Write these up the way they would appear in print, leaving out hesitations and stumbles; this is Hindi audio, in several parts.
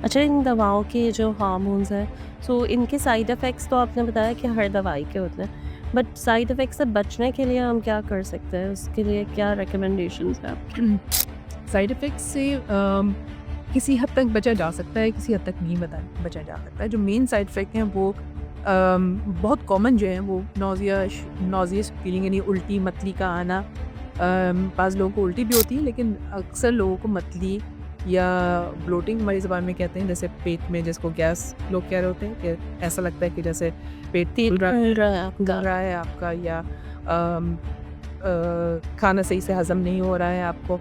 अच्छा, इन दवाओं के जो हार्मोन्स हैं, सो इनके साइड इफ़ेक्ट्स तो आपने बताया कि हर दवाई के होते हैं, बट साइड इफ़ेक्ट्स से बचने के लिए हम क्या कर सकते हैं? उसके लिए क्या रिकमेंडेशंस हैं आपकी? साइड इफ़ेक्ट्स से किसी हद तक बचा जा सकता है, किसी हद तक नहीं बचा जा सकता है। जो मेन साइड इफ़ेक्ट हैं वो बहुत कॉमन जो हैं वो नॉज़ियस फीलिंग यानी उल्टी, मतली का आना। बाज़ लोगों को उल्टी भी होती है लेकिन अक्सर लोगों को मतली या ब्लोटिंग हमारी ज़बान में कहते हैं, जैसे पेट में जिसको गैस लोग कह रहे होते हैं कि ऐसा लगता है कि जैसे पेट पेट फूल रहा है फूल आपका। रहा है आपका, या खाना सही से हज़म नहीं हो रहा है आपको।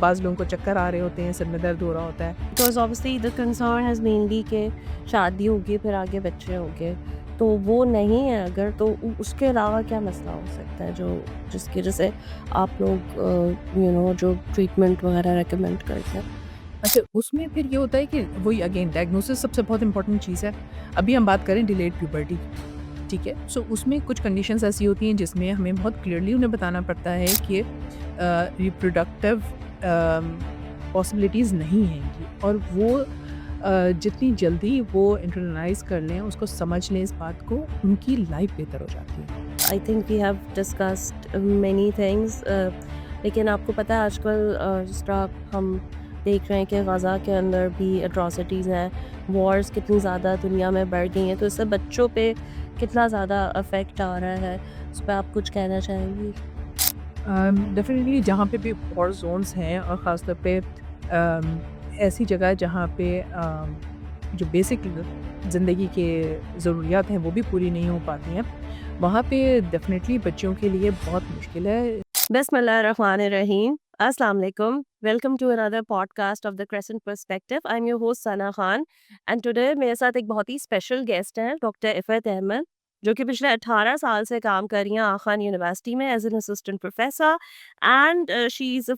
बाज़ लोगों को चक्कर आ रहे होते हैं, सिर में दर्द हो रहा होता है। Because obviously the concern is mainly कि शादी होगी, फिर आगे बच्चे होंगे, तो वो नहीं है अगर तो उसके अलावा क्या मसला हो सकता है जो जिसकी वजह से आप लोग जो ट्रीटमेंट वगैरह रिकमेंड करते हैं? अच्छा, उसमें फिर ये होता है कि वही अगेन डायग्नोसिस सबसे बहुत इंपॉर्टेंट चीज़ है। अभी हम बात करें डिलेड प्यूबर्टी की, ठीक है? सो उसमें कुछ कंडीशंस ऐसी होती हैं जिसमें हमें बहुत क्लियरली उन्हें बताना पड़ता है कि रिप्रोडक्टिव पॉसिबिलिटीज़ नहीं हैं इनकी, और वो जितनी जल्दी वो इंटरनलाइज़ कर लें, उसको समझ लें इस बात को, उनकी लाइफ़ बेहतर हो जाती है। I think we have discussed many things, लेकिन आपको पता है आजकल जिस तरह हम देख रहे हैं कि गज़ा के अंदर भी एट्रॉसिटीज़ हैं, वॉर्स कितनी ज़्यादा दुनिया में बढ़ गई हैं, तो इससे बच्चों पे कितना ज़्यादा इफ़ेक्ट आ रहा है, उस पे आप कुछ कहना चाहेंगी? डेफ़िनेटली जहाँ पे भी वॉर ज़ोन्स हैं, और ख़ास तौर पे ऐसी जगह जहाँ पे जो बेसिक ज़िंदगी के ज़रूरियात हैं वो भी पूरी नहीं हो पाती हैं, वहाँ पे डेफ़िनेटली बच्चों के लिए बहुत मुश्किल है। Bismillahirrahmanirrahim. Assalamu alaikum. Welcome to another podcast of the Crescent Perspective. I'm your host Sana Khan and today मेरे साथ एक बहुत ही स्पेशल गेस्ट हैं डॉक्टर इफ़त अहमद, जो कि पिछले 18 साल से काम कर रही हैं आखान यूनिवर्सिटी में as an assistant professor and she has a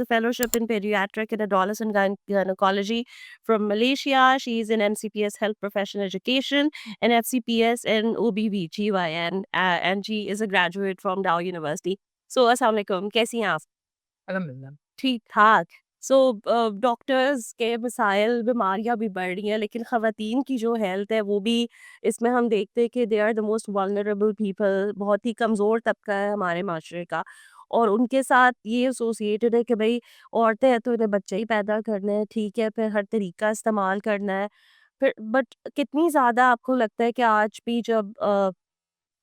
fellowship in paediatric and adolescent gynaecology from Malaysia. She's in MCPS Health Professional Education and FCPS in OBGYN, and she is a graduate from Dow University. सो अस्सलाम वालेकुम, कैसी हैं आप? अल्हम्दुलिल्लाह। ठीक-ठाक। सो डॉक्टर्स के मसाइल, बीमारियाँ भी बढ़ रही हैं, लेकिन ख़वातीन की जो हेल्थ है, वो भी इसमें हम देखते हैं कि they are the most vulnerable people, बहुत ही कमज़ोर तबका है हमारे माशरे का। और उनके साथ ये एसोसिएटेड है कि भई औरतें हैं तो इन्हें बच्चे ही पैदा करने हैं, ठीक है, फिर हर तरीका इस्तेमाल करना है। फिर बट कितनी ज़्यादा आपको लगता है कि आज भी जब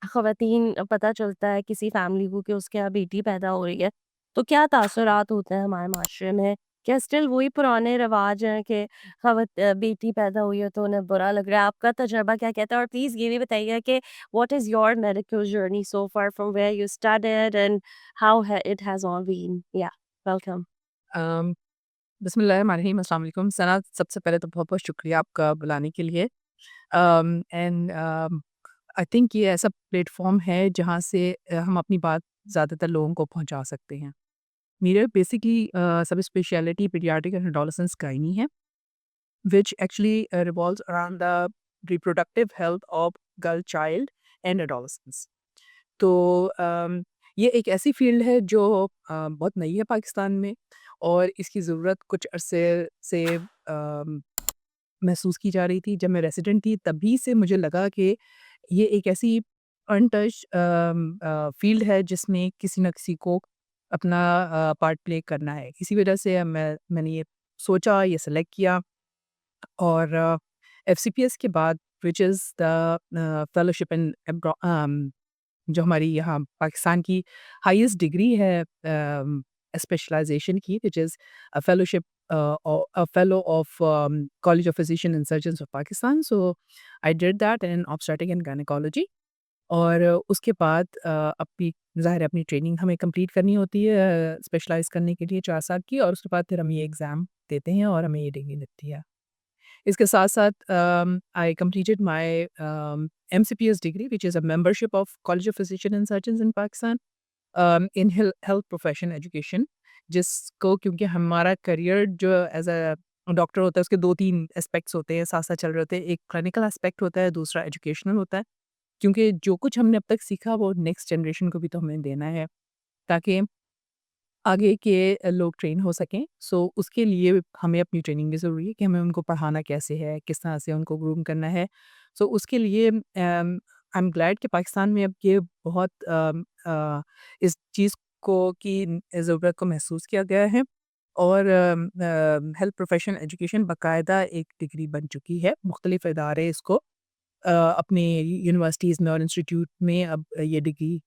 ख़वातीन पता चलता है किसी फैमिली को कि उसके यहाँ बेटी पैदा हो रही है, तो क्या तासुरात होते हैं हमारे माशरे में? क्या स्टिल वही पुराने रिवाज हैं कि बेटी पैदा हुई है तो उन्हें बुरा लग रहा है? आपका तजुर्बा क्या कहता है? और प्लीज़ ये भी बताइए कि what is your medical journey so far from where you studied and how है इट हैज़ ऑल बीन? या वेलकम। अम, बिस्मिल्लाहिर्रहमानिर्रहीम, अस्सलाम वालेकुम। सना, सबसे पहले तो बहुत-बहुत शुक्रिया आपका बुलाने के लिए। एंड आई थिंक ये ऐसा प्लेटफ़ॉर्म है जहाँ से हम अपनी बात ज़्यादातर लोगों को पहुँचा सकते हैं। मेरा बेसिकली सब speciality paediatric and adolescence gynae है, which actually revolves around the reproductive health of girl child and adolescents. तो ये एक ऐसी फील्ड है जो बहुत नई है पाकिस्तान में, और इसकी ज़रूरत कुछ अरसे से महसूस की जा रही थी। जब मैं रेसिडेंट थी तभी से मुझे लगा कि ये एक ऐसी अनटच्ड फील्ड है जिसमें किसी न किसी को अपना पार्ट प्ले करना है। इसी वजह से मैंने ये सोचा, ये सेलेक्ट किया, और एफसीपीएस के बाद which is the fellowship in जो हमारी यहाँ पाकिस्तान की हाईएस्ट डिग्री है स्पेशलाइजेशन की, which is a fellowship a fellow of College of Physician and Surgeons of Pakistan. So I did that in obstetric and gynecology. और उसके बाद अपनी ज़ाहिर है अपनी ट्रेनिंग हमें कंप्लीट करनी होती है स्पेशलाइज़ करने के लिए 4 साल की, और उसके बाद फिर हम ये एग्ज़ाम देते हैं और हमें ये डिग्री मिलती है। इसके साथ-साथ I completed my MCPS degree which is a membership of college of physician and surgeons in Pakistan in health profession education, जिसको क्योंकि हमारा करियर जो एज़ अ डॉक्टर होता है उसके 2-3 एस्पेक्ट्स होते हैं, साथ-साथ चल रहे होते हैं। एक क्लिनिकल एस्पेक्ट होता है, दूसरा एजुकेशनल होता है। क्योंकि जो कुछ हमने अब तक सीखा वो नेक्स्ट जनरेशन को भी तो हमें देना है, ताकि आगे के लोग ट्रेन हो सकें। सो उसके लिए हमें अपनी ट्रेनिंग भी ज़रूरी है कि हमें उनको पढ़ाना कैसे है, किस तरह से उनको ग्रूम करना है। सो उसके लिए आई एम ग्लैड कि पाकिस्तान में अब ये बहुत इस चीज़ को की ज़रूरत को महसूस किया गया है और हेल्थ प्रोफेशनल एजुकेशन बाकायदा एक डिग्री बन चुकी है। मुख्तलिफ इदारे इसको अपने यूनिवर्सिटीज़ में और इंस्टीट्यूट में अब ये डिग्री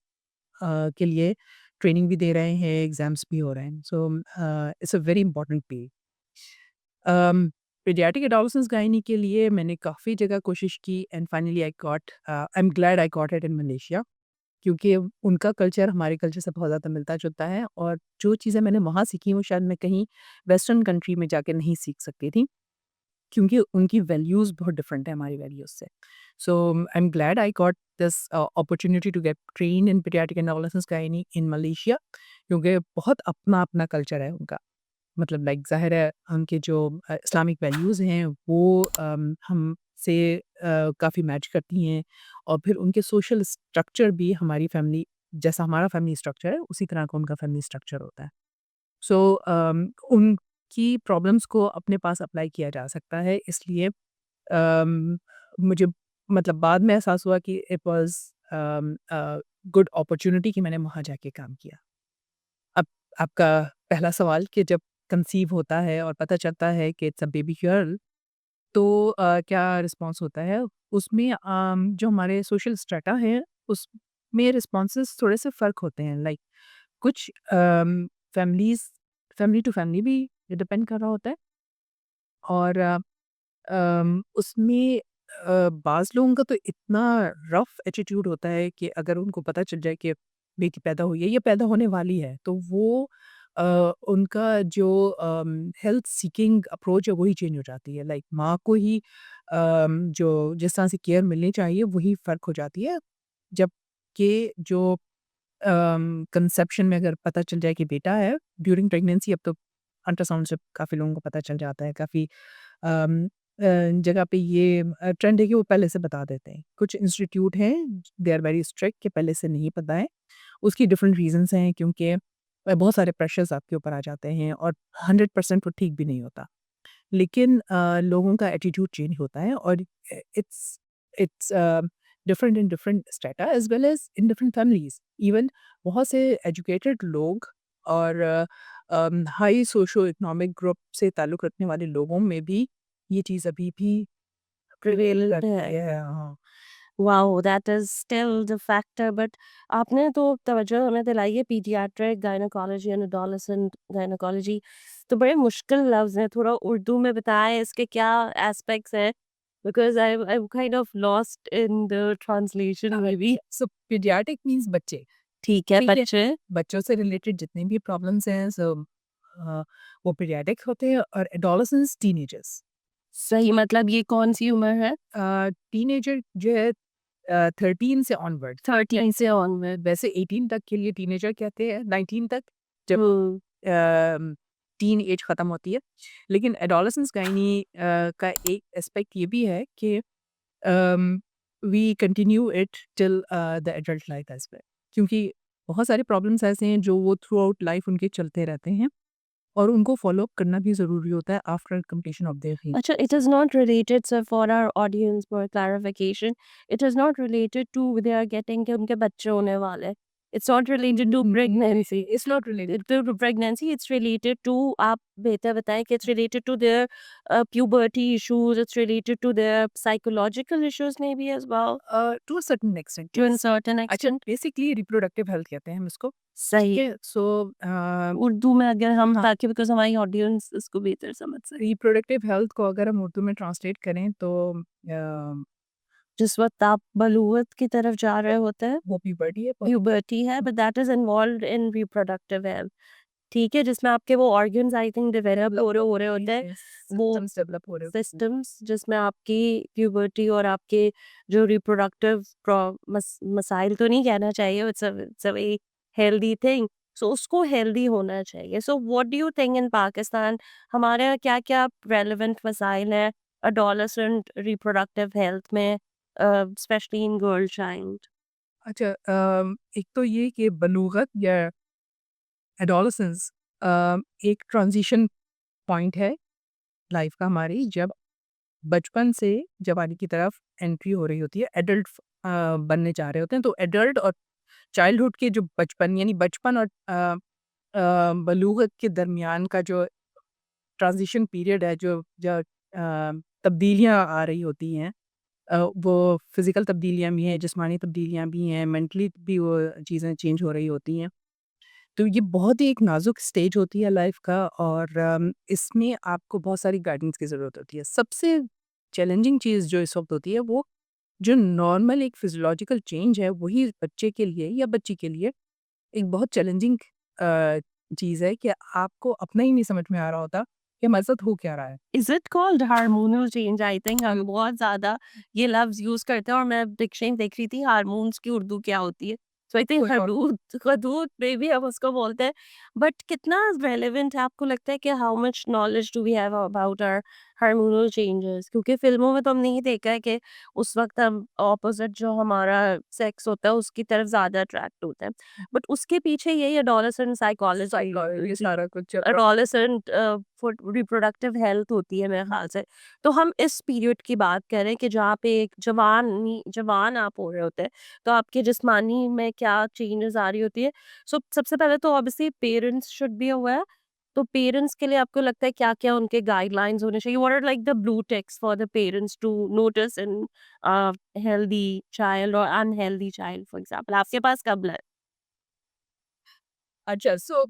के लिए ट्रेनिंग भी दे रहे हैं, एग्ज़ाम्स भी हो रहे हैं। So it's a very important field. Paediatric adolescence gynae के लिए मैंने काफ़ी जगह कोशिश की and finally I am glad I got it in Malaysia क्योंकि उनका कल्चर हमारे कल्चर से बहुत ज़्यादा मिलता-जुलता है और जो चीज़ें मैंने वहाँ सीखी वो शायद मैं कहीं वेस्टर्न कंट्री में जाके नहीं सीख सकती थी। क्योंकि उनकी वैल्यूज़ बहुत डिफरेंट है हमारी वैल्यूज़ से। So I am glad I got this opportunity to get trained in paediatric adolescence gynae in Malaysia क्योंकि बहुत अपना-अपना कल्चर है उनका। मतलब लाइक ज़ाहिर है उनके जो इस्लामिक वैल्यूज़ हैं वो हमसे काफ़ी मैच करती हैं और फिर उनके सोशल स्ट्रक्चर भी हमारी फैमिली जैसा हमारा फैमिली स्ट्रक्चर है उसी तरह का उनका फैमिली स्ट्रक्चर होता है। सो उनकी प्रॉब्लम्स को अपने पास अप्लाई किया जा सकता है इसलिए मुझे मतलब बाद में एहसास हुआ कि इट वाज़ गुड अपॉर्च्युनिटी कि मैंने वहाँ जाके काम किया। अब आपका पहला सवाल कि जब कंसीव होता है और पता चलता है कि इट्स अ बेबी गर्ल तो क्या रिस्पॉन्स होता है? उसमें जो हमारे सोशल स्ट्रैटा हैं उसमें रिस्पॉन्सेज़ थोड़े से फ़र्क होते हैं लाइक कुछ फैमिलीज़ फैमिली टू फैमिली भी ये डिपेंड कर रहा होता है और उसमें बाज़ लोगों का तो इतना रफ़ एटीट्यूड होता है कि अगर उनको पता चल जाए कि बेटी पैदा हुई है या पैदा होने वाली है, तो वो उनका जो हेल्थ सीकिंग अप्रोच है वही चेंज हो जाती है। लाइक माँ को ही जो जिस तरह से केयर मिलनी चाहिए वही फ़र्क हो जाती है। जबकि जो कंसेप्शन में अगर पता चल जाए कि बेटा है ड्यूरिंग प्रेगनेंसी अब तो अल्ट्रासाउंड से काफ़ी लोगों को पता चल जाता है काफ़ी जगह पे ये ट्रेंड है कि वो पहले से बता देते हैं कुछ इंस्टीट्यूट हैं दे आर वेरी स्ट्रिक्ट कि पहले से नहीं पता है उसकी डिफरेंट रीजंस हैं क्योंकि बहुत सारे प्रेशर्स आपके ऊपर आ जाते हैं और 100% वो ठीक भी नहीं होता लेकिन लोगों का एटीट्यूड चेंज होता है और it's it's different in different strata as well as in different families even बहुत से एजुकेटेड लोग और हाई सोशो इकोनॉमिक ग्रुप से ताल्लुक़ रखने वाले लोगों में भी ये चीज़ अभी भी प्रिवेल प्रिवेल करती है। है हाँ। Wow that is still the factor but आपने तो तवज्जो हमें दिलाई है paediatric gynaecology and adolescent gynaecology तो बड़े मुश्किल लफ्ज़ हैं थोड़ा उर्दू में बताएं इसके क्या एस्पेक्ट्स हैं because I am kind of lost in the translation may be so paediatric means बच्चे ठीक है ठीक है बच्चे बच्चों से रिलेटेड जितने भी प्रॉब्लम्स हैं सो वो पीडियाट्रिक होते हैं और एडोलेसेंस टीनेजर्स सही मतलब ये कौन सी उम्र है टीनेजर जो है 13 से ऑनवर्ड 13 से ऑनवर्ड वैसे 18 तक के लिए टीनेजर कहते हैं 19 तक जब हम्म टीन एज ख़त्म होती है लेकिन एडोलेसेंस गायनी का एक एस्पेक्ट ये भी है कि we continue it till the adult life as well क्योंकि बहुत सारे प्रॉब्लम्स ऐसे हैं जो वो थ्रू आउट लाइफ उनके चलते रहते हैं और उनको फॉलो अप करना भी ज़रूरी होता है after completion of their Acha, it is not related, sir, for our audience for clarification. It is not related to they are getting कि उनके बच्चे होने वाले हैं. It's not related to pregnancy. It's not related To pregnancy, it's related to आप बेहतर बताएं कि it's related to their puberty issues. It's related to their psychological issues maybe as well to a certain extent to a certain अच्छा extent. बेसिकली रिप्रोडक्टिव हेल्थ कहते हैं हम इसको ठीक सही है सो उर्दू में अगर हम हाँ ताकि बिकॉज हमारी ऑडियंस इसको बेहतर समझ सके रिप्रोडक्टिव हेल्थ को अगर हम उर्दू में ट्रांसलेट करें तो जिस वक्त आप बलूगत की तरफ जा रहे होते हैं वो प्यूबर्टी है प्यूबर्टी है but that is involve in reproductive health ठीक है जिसमें आपके वो ऑर्गन्स आई थिंक डेवलप हो रहे होते हैं वो सिस्टम्स डेवलप हो रहे हो सिस्टम्स जिसमें आपकी प्यूबर्टी और आपके जो रिप्रोडक्टिव मसाइल तो नहीं कहना चाहिए it's a very healthy thing so उसको हेल्दी होना चाहिए सो what do you think in Pakistan हमारे यहाँ क्या क्या रेलेवेंट मसाइल हैं अडोलेसेंट रिप्रोडक्टिव हेल्थ में स्पेशली इन गर्ल चाइल्ड अच्छा एक तो ये कि बलूगत या एडोलेसेंस एक ट्रांजिशन पॉइंट है लाइफ का हमारी, जब बचपन से जवानी की तरफ एंट्री हो रही होती है, एडल्ट बनने जा रहे होते हैं। तो एडल्ट और चाइल्डहुड के जो बचपन, यानी बचपन और बलूगत के दरमियान का जो ट्रांजिशन पीरियड है, जो तब्दीलियाँ आ रही होती हैं, वो फिज़िकल तब्दीलियाँ भी हैं, जिस्मानी तब्दीलियाँ भी हैं, मेंटली भी वो चीज़ें चेंज हो रही होती हैं। तो ये बहुत ही एक नाज़ुक स्टेज होती है लाइफ़ का, और इसमें आपको बहुत सारी गाइडेंस की ज़रूरत होती है। सबसे चैलेंजिंग चीज़ जो इस वक़्त होती है, वो जो नॉर्मल एक फिज़ियोलॉजिकल चेंज है, वही बच्चे के लिए या बच्ची के लिए एक बहुत चैलेंजिंग अ, चीज़ है कि आपको अपना ही नहीं समझ में आ रहा होता कि हमारे साथ हो क्या रहा है। Is it called hormonal change? I think हम बहुत ज्यादा ये लफ्ज यूज करते हैं, और मैं डिक्शनरी देख रही थी हार्मोन्स की उर्दू क्या होती है। सो आई थिंक हदूद हदूद में भी हम उसको बोलते हैं। बट कितना रेलेवेंट है आपको लगता है कि how much knowledge do we have about our hormonal changes? क्योंकि फिल्मों में तो हमने ये देखा है कि उस वक्त हम ऑपोजिट जो हमारा सेक्स होता है उसकी तरफ ज्यादा अट्रैक्ट होते हैं। बट उसके पीछे यही एडोलेसेंट ये साइकोलॉजी, सारा कुछ एडोलेसेंट रिप्रोडक्टिव हेल्थ होती है मेरे ख्याल से। तो हम इस पीरियड की बात कर रहे हैं कि जहाँ पे एक जवान आप हो रहे होते हैं, तो आपके जिस्मानी में क्या चेंजेस आ रही होती है। सो सबसे पहले तो obviously parents should be aware. तो पेरेंट्स के लिए आपको लगता है क्या-क्या उनके गाइडलाइंस होने चाहिए? What are like the blue ticks for the parents to notice in healthy child और अनहेल्दी चाइल्ड फॉर एग्जांपल? आपके पास कब है? अच्छा, सो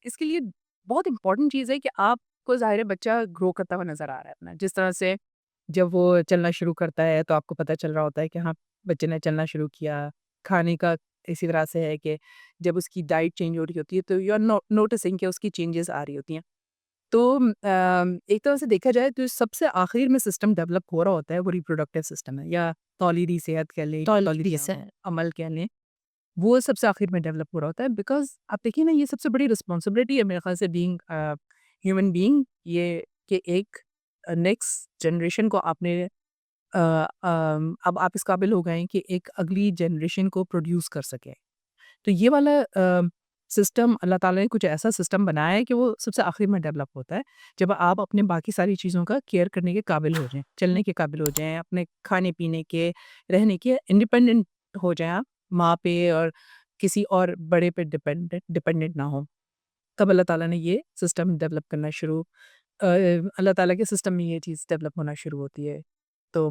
इसके लिए बहुत इम्पोर्टेंट चीज़ है कि आपको ज़ाहिर है बच्चा ग्रो करता हुआ नज़र आ रहा है अपना। जिस तरह से जब वो चलना शुरू करता है, तो आपको पता चल रहा होता है कि हाँ, बच्चे ने चलना शुरू किया। खाने का इसी तरह से है कि जब उसकी डाइट चेंज हो रही होती है, तो यू आर नोटिसिंग कि उसकी चेंजेस आ रही होती हैं। तो एक तरह से देखा जाए तो सबसे आखिर में सिस्टम डेवलप हो रहा होता है, वो रिप्रोडक्टिव सिस्टम है, या तौलीदी सेहत कह लें, तौलीदी टॉयलेट्री से। अमल कह लें। वो सबसे आखिर में डेवलप हो रहा होता है, बिकॉज़ आप देखिए ना, ये सबसे बड़ी रिस्पॉन्सिबिलिटी है मेरे ख़्याल से, बीइंग ह्यूमन बीइंग, ये कि एक नेक्स्ट जनरेशन को आपने अब आप इस काबिल हो गए हैं कि एक अगली जनरेशन को प्रोड्यूस कर सकें। तो ये वाला सिस्टम अल्लाह ताला ने कुछ ऐसा सिस्टम बनाया है कि वो सबसे आखिर में डेवलप होता है, जब आप अपने बाकी सारी चीज़ों का केयर करने के काबिल हो जाएँ, चलने के काबिल हो जाएँ, अपने खाने-पीने के, रहने के इंडिपेंडेंट हो जाएँ आप, माँ पे और किसी और बड़े पे डिपेंडेंट डिपेंडेंट ना हों। तब अल्लाह ताला ने ये सिस्टम डेवलप करना शुरू अल्लाह ताला के सिस्टम में ये चीज़ डेवलप होना शुरू होती है। तो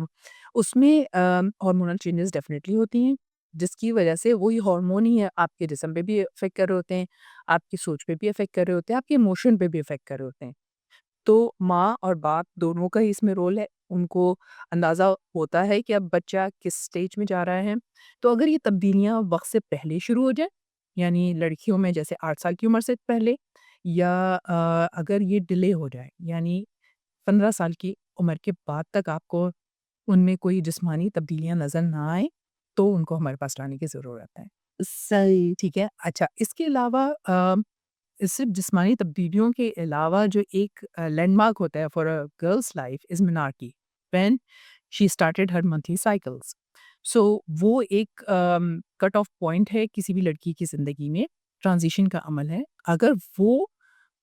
उसमें हार्मोनल चेंजेस डेफ़िनेटली होती हैं, जिसकी वजह से वही हार्मोन ही है आपके जिस्म पे भी इफ़ेक्ट कर रहे होते हैं, आपकी सोच पे भी इफ़ेक्ट कर रहे होते हैं, आपके इमोशन पे भी इफ़ेक्ट कर रहे होते हैं। तो माँ और बाप दोनों का ही इसमें रोल है। उनको अंदाज़ा होता है कि अब बच्चा किस स्टेज में जा रहा है। तो अगर ये तब्दीलियाँ वक़्त से पहले शुरू हो जाएँ, यानी लड़कियों में जैसे 8 साल की उम्र से पहले, या अगर ये डिले हो जाए, यानी 15 साल की उम्र के बाद तक आपको उनमें कोई जिस्मानी तब्दीलियाँ नज़र ना आएँ, तो उनको हमारे पास लाने की ज़रूरत है। सही। ठीक है? अच्छा, इसके अलावा सिर्फ़ जिस्मानी तब्दीलियों के अलावा जो एक लैंडमार्क होता है for a girl's life is menarche, when she started her monthly cycles. So वो एक कट ऑफ पॉइंट है किसी भी लड़की की ज़िंदगी में, ट्रांज़िशन का अमल है। अगर वो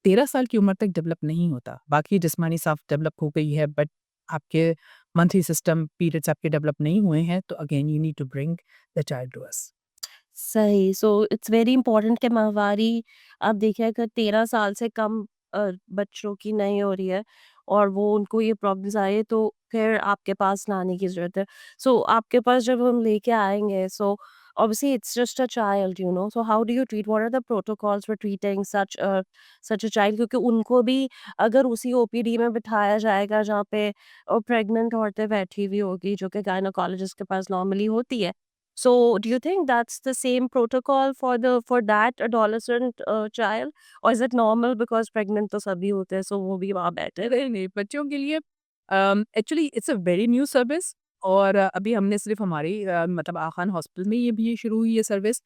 13 साल की उम्र तक डेवलप नहीं होता, बाकी जिस्मानी साफ़ डेवलप हो गई है, बट आपके मंथली सिस्टम पीरियड्स आपके डेवलप नहीं हुए हैं, तो again you need to bring the child to us. सही। सो इट्स वेरी इंपॉर्टेंट कि माहवारी आप देखिए अगर 13 साल से कम बच्चों की नहीं हो रही है और वो उनको ये प्रॉब्लम्स आए, तो फिर आपके पास लाने की ज़रूरत है। सो आपके पास जब हम लेके आएँगे, so obviously it's just a child, you know, so how do you treat, what are the protocols for treating such a child? क्योंकि उनको भी अगर उसी ओपीडी में बिठाया जाएगा जहाँ पे प्रेग्नेंट औरतें बैठी हुई होगी, जो कि गायनोकोलॉजिस्ट के पास नॉर्मली होती है। So, do you think that's the same protocol for the for that adolescent child, or is it normal because pregnant तो सभी होते हैं, so वो भी वहाँ बैठे? नहीं, नहीं, बच्चों के लिए actually it's a very new service, और अभी हमने सिर्फ़ हमारी मतलब आखान हॉस्पिटल में ये शुरू हुई है सर्विस,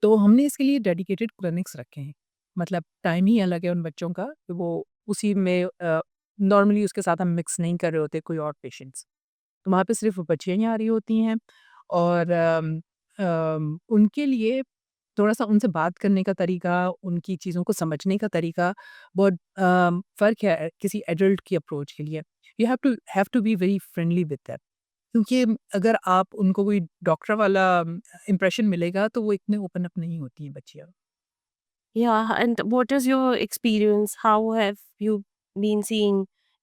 तो हमने इसके लिए डेडिकेटेड क्लिनिक्स रखे हैं। मतलब टाइम ही अलग है उन बच्चों का, तो वो उसी में नॉर्मली उसके साथ हम मिक्स नहीं कर रहे होते कोई और पेशेंट्स। तो वहाँ पे सिर्फ़ बच्चियाँ ही आ रही होती हैं, और उनके लिए थोड़ा-सा उनसे बात करने का तरीका, उनकी चीज़ों को समझने का तरीका बहुत फ़र्क है किसी एडल्ट की अप्रोच के लिए। You have to be very friendly with them, क्योंकि अगर आप उनको कोई डॉक्टर वाला इम्प्रेशन मिलेगा तो वो इतने ओपन अप नहीं होती हैं बच्चियाँ। Yeah, and what is your experience? How have you been seeing